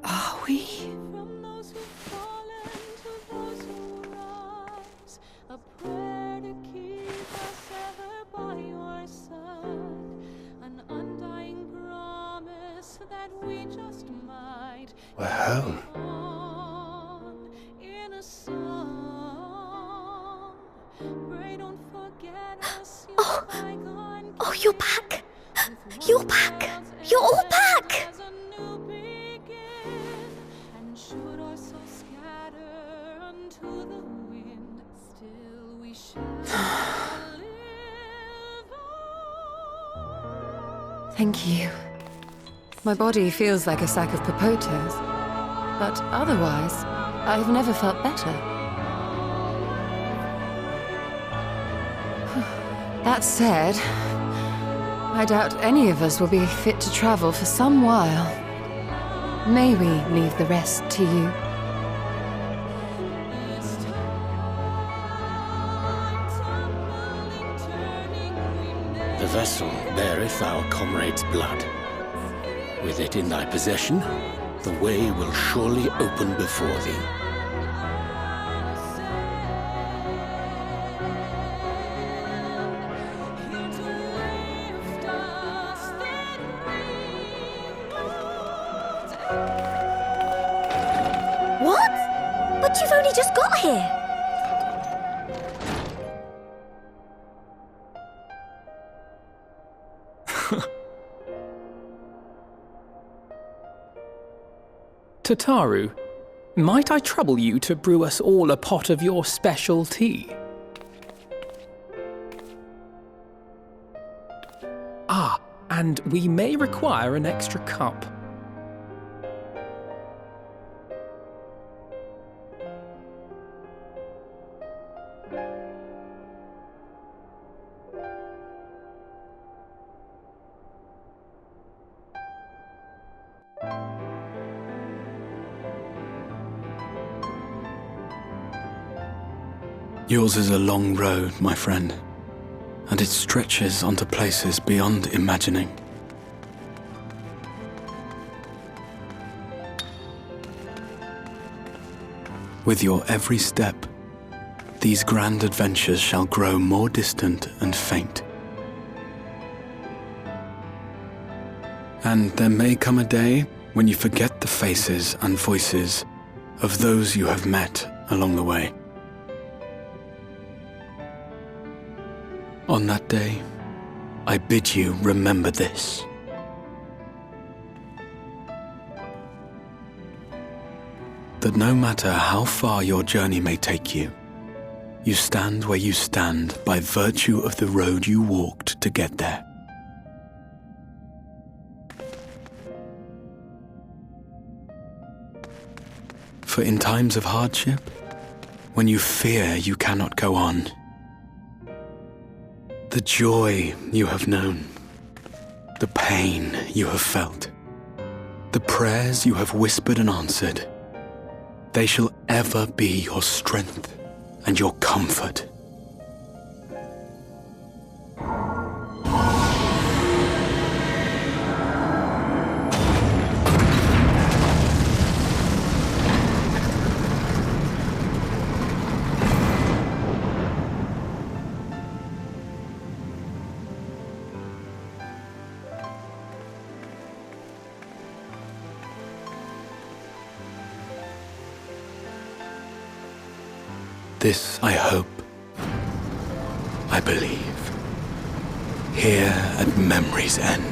Are we? We're home. Oh, you're back! You're back! You're all back! Thank you. My body feels like a sack of potatoes, but otherwise, I've never felt better. That said, I doubt any of us will be fit to travel for some while. May we leave the rest to you? The vessel beareth our comrade's blood. With it in thy possession, the way will surely open before thee. What? But you've only just got here! Tataru, might I trouble you to brew us all a pot of your special tea? Ah, and we may require an extra cup. Yours is a long road, my friend, and it stretches onto places beyond imagining. With your every step, these grand adventures shall grow more distant and faint. And there may come a day when you forget the faces and voices of those you have met along the way. On that day, I bid you remember this. That no matter how far your journey may take you, you stand where you stand by virtue of the road you walked to get there. For in times of hardship, when you fear you cannot go on, the joy you have known, the pain you have felt, the prayers you have whispered and answered, they shall ever be your strength and your comfort. This I hope, I believe. here at memory's end.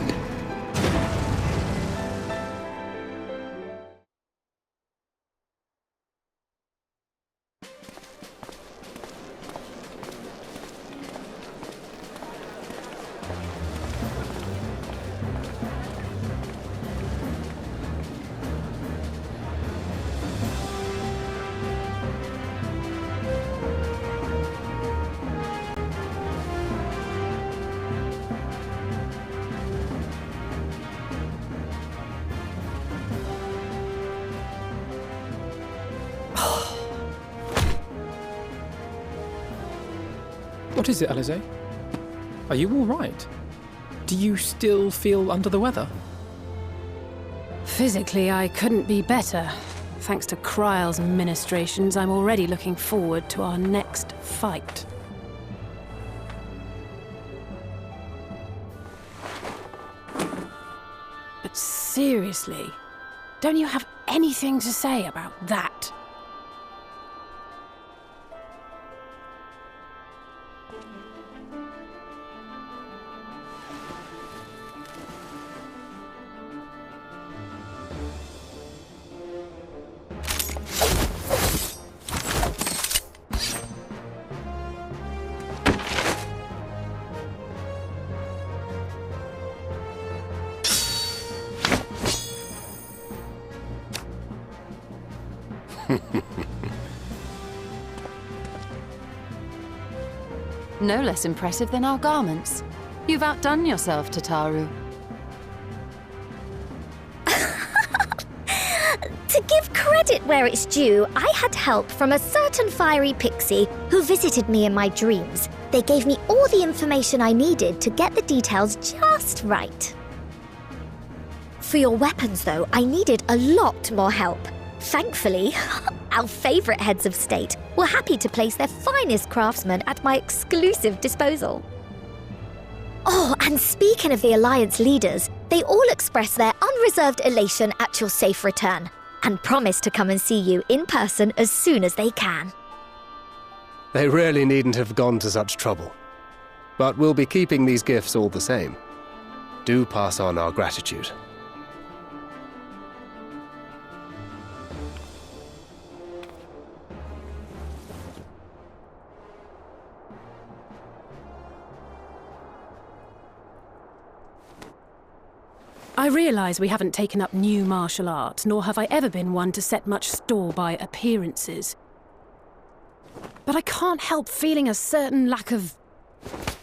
What is it, Alize? Are you all right? Do you still feel under the weather? Physically, I couldn't be better. Thanks to Kryle's ministrations, I'm already looking forward to our next fight. But seriously, don't you have anything to say about that? No less impressive than our garments. You've outdone yourself, Tataru. To give credit where it's due, I had help from a certain fiery pixie who visited me in my dreams. They gave me all the information I needed to get the details just right. For your weapons, though, I needed a lot more help. Thankfully, our favourite heads of state were happy to place their finest craftsmen at my exclusive disposal. Oh, and speaking of the Alliance leaders, they all expressed their unreserved elation at your safe return, and promise to come and see you in person as soon as they can. They really needn't have gone to such trouble. But we'll be keeping these gifts all the same. Do pass on our gratitude. I realise we haven't taken up new martial arts, nor have I ever been one to set much store by appearances. But I can't help feeling a certain lack of,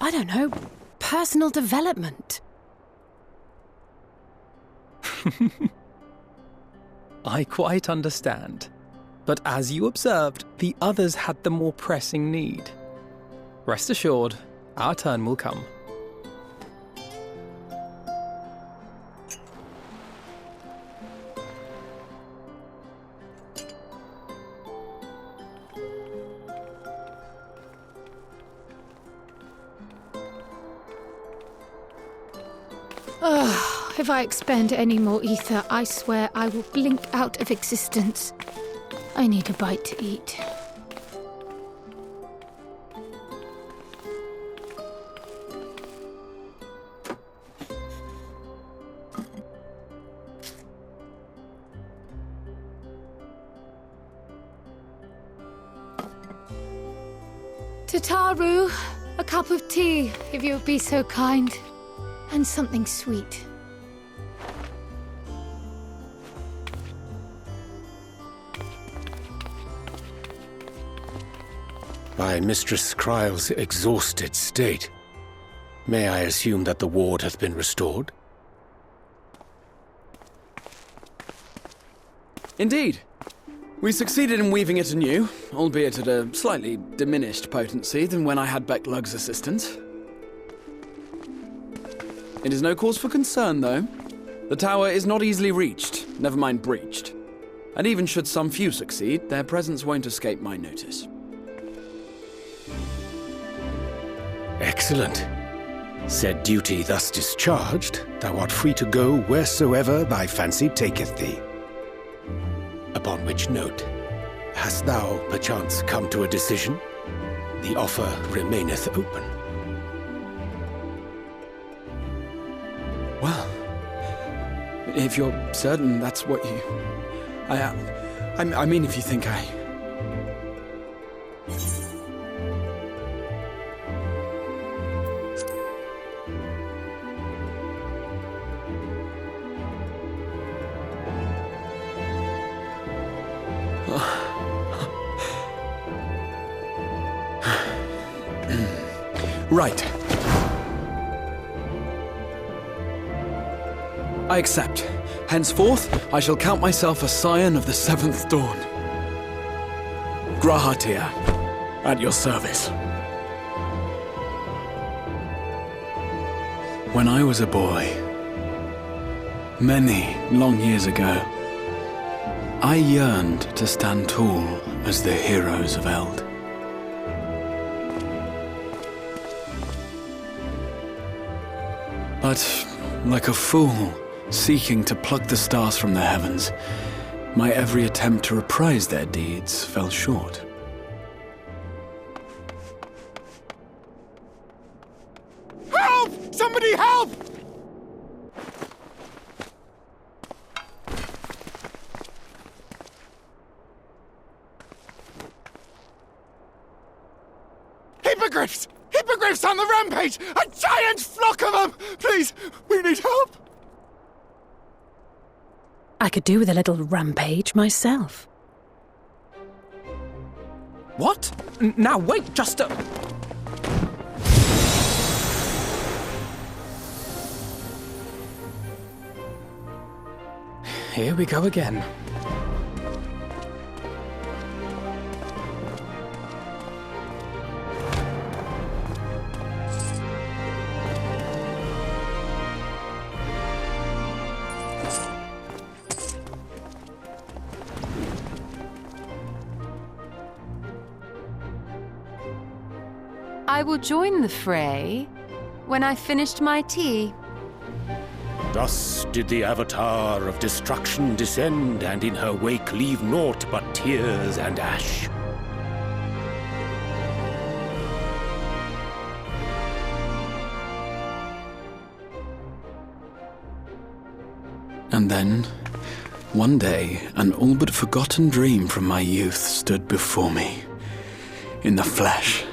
I don't know, personal development. I quite understand. But as you observed, the others had the more pressing need. Rest assured, our turn will come. If I expend any more ether, I swear I will blink out of existence. I need a bite to eat. Tataru, a cup of tea, if you would be so kind. And something sweet. By Mistress Kryle's exhausted state, may I assume that the ward hath been restored? Indeed. We succeeded in weaving it anew, albeit at a slightly diminished potency than when I had Becklug's assistance. It is no cause for concern, though. The tower is not easily reached, never mind breached. And even should some few succeed, their presence won't escape my notice. Excellent. Said duty thus discharged, thou art free to go wheresoever thy fancy taketh thee. Upon which note, hast thou perchance come to a decision? The offer remaineth open. If you're certain that's what you... I mean, if you think I... Right. I accept. Henceforth, I shall count myself a scion of the seventh dawn. Grahatir, at your service. When I was a boy, many long years ago, I yearned to stand tall as the heroes of Eld. But, like a fool seeking to pluck the stars from the heavens, my every attempt to reprise their deeds fell short. Help! Somebody help! Hippogriffs! Hippogriffs on the rampage! A giant flock of them! Please, we need help! I could do with a little rampage myself. What? Now wait just a... Here we go again. I will join the fray when I've finished my tea. Thus did the Avatar of Destruction descend, and in her wake leave naught but tears and ash. And then, one day, an all but forgotten dream from my youth stood before me, in the flesh.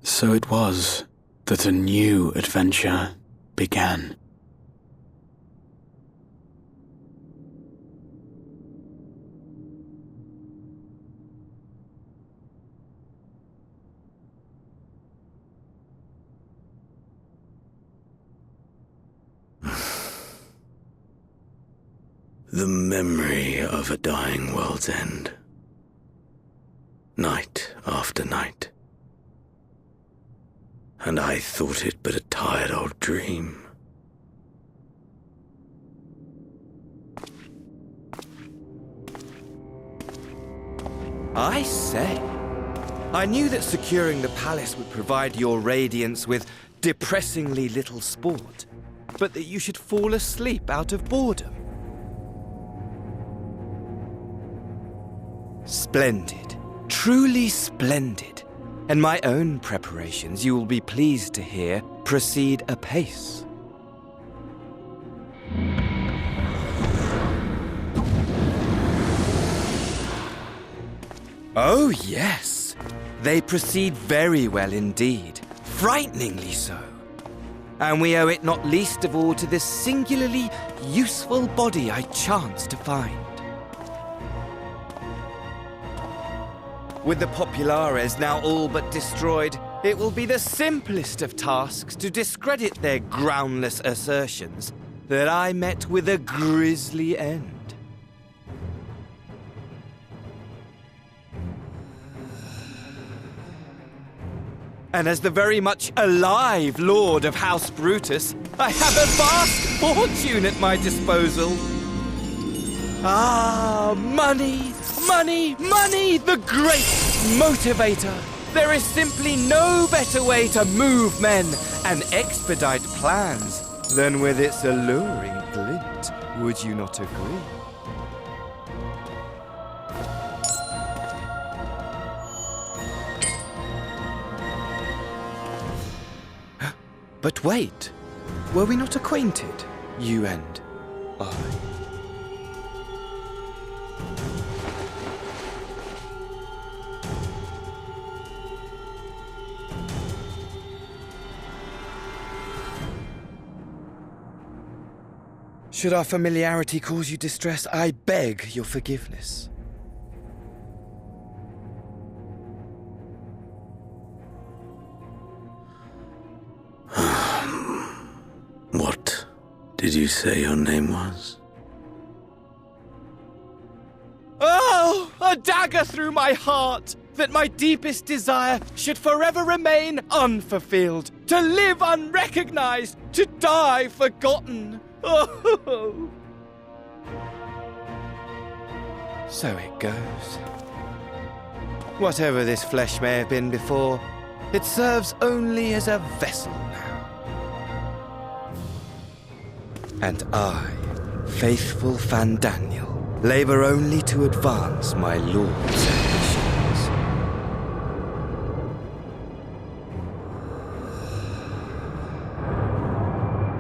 So it was that a new adventure began. The memory of a dying world's end. Night after night. And I thought it but a tired old dream. I say, I knew that securing the palace would provide your radiance with depressingly little sport, but that you should fall asleep out of boredom. Splendid, truly splendid. And my own preparations, you will be pleased to hear, proceed apace. Oh, yes. They proceed very well indeed. Frighteningly so. And we owe it not least of all to this singularly useful body I chanced to find. With the Populares now all but destroyed, it will be the simplest of tasks to discredit their groundless assertions that I met with a grisly end. And as the very much alive Lord of House Brutus, I have a vast fortune at my disposal. Ah, money, money, money, the great motivator. There is simply no better way to move men and expedite plans than with its alluring glint. Would you not agree? But wait, were we not acquainted, you and I? Should our familiarity cause you distress, I beg your forgiveness. What did you say your name was? Oh, a dagger through my heart! That my deepest desire should forever remain unfulfilled, to live unrecognized, to die forgotten. Oh. So it goes. Whatever this flesh may have been before, it serves only as a vessel now. And I, faithful Fandaniel, labor only to advance my lord's ambitions.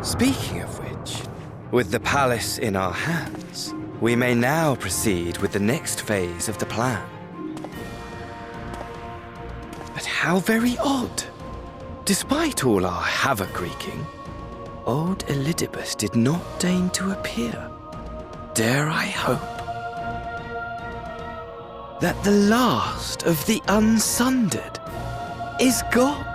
Speaking of which, with the palace in our hands, we may now proceed with the next phase of the plan. But how very odd! Despite all our havoc-wreaking, old Elidibus did not deign to appear. Dare I hope that the last of the unsundered is gone?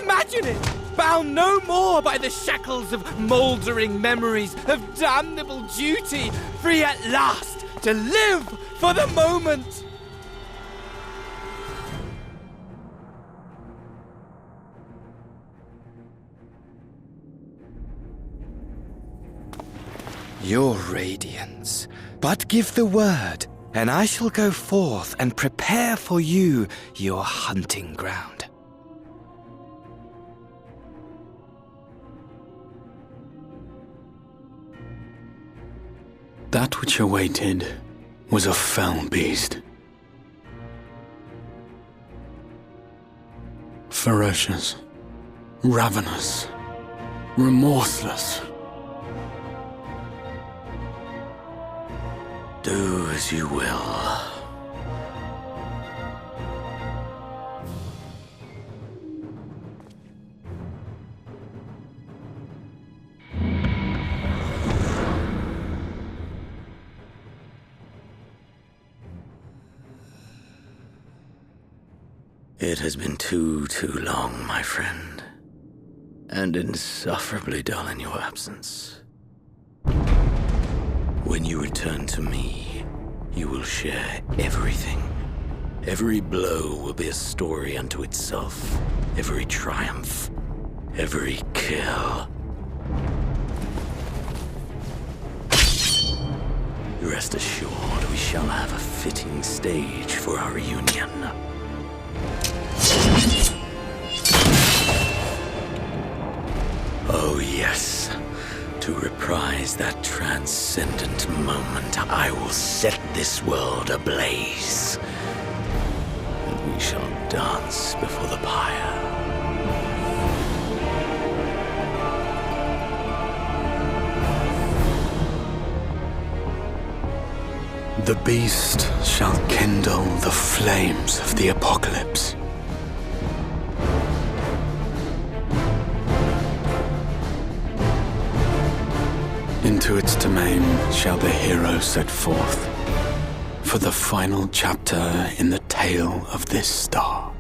Imagine it! Bound no more by the shackles of mouldering memories of damnable duty, free at last to live for the moment! Your radiance, but give the word, and I shall go forth and prepare for you your hunting ground. That which awaited was a fell beast. Ferocious, ravenous, remorseless. Do as you will. It has been too long, my friend, and insufferably dull in your absence. When you return to me, you will share everything. Every blow will be a story unto itself. Every triumph, every kill. Rest assured, we shall have a fitting stage for our reunion. Oh yes, to reprise that transcendent moment, I will set this world ablaze. And we shall dance before the pyre. The beast shall kindle the flames of the apocalypse. Into its domain shall the hero set forth for the final chapter in the tale of this star.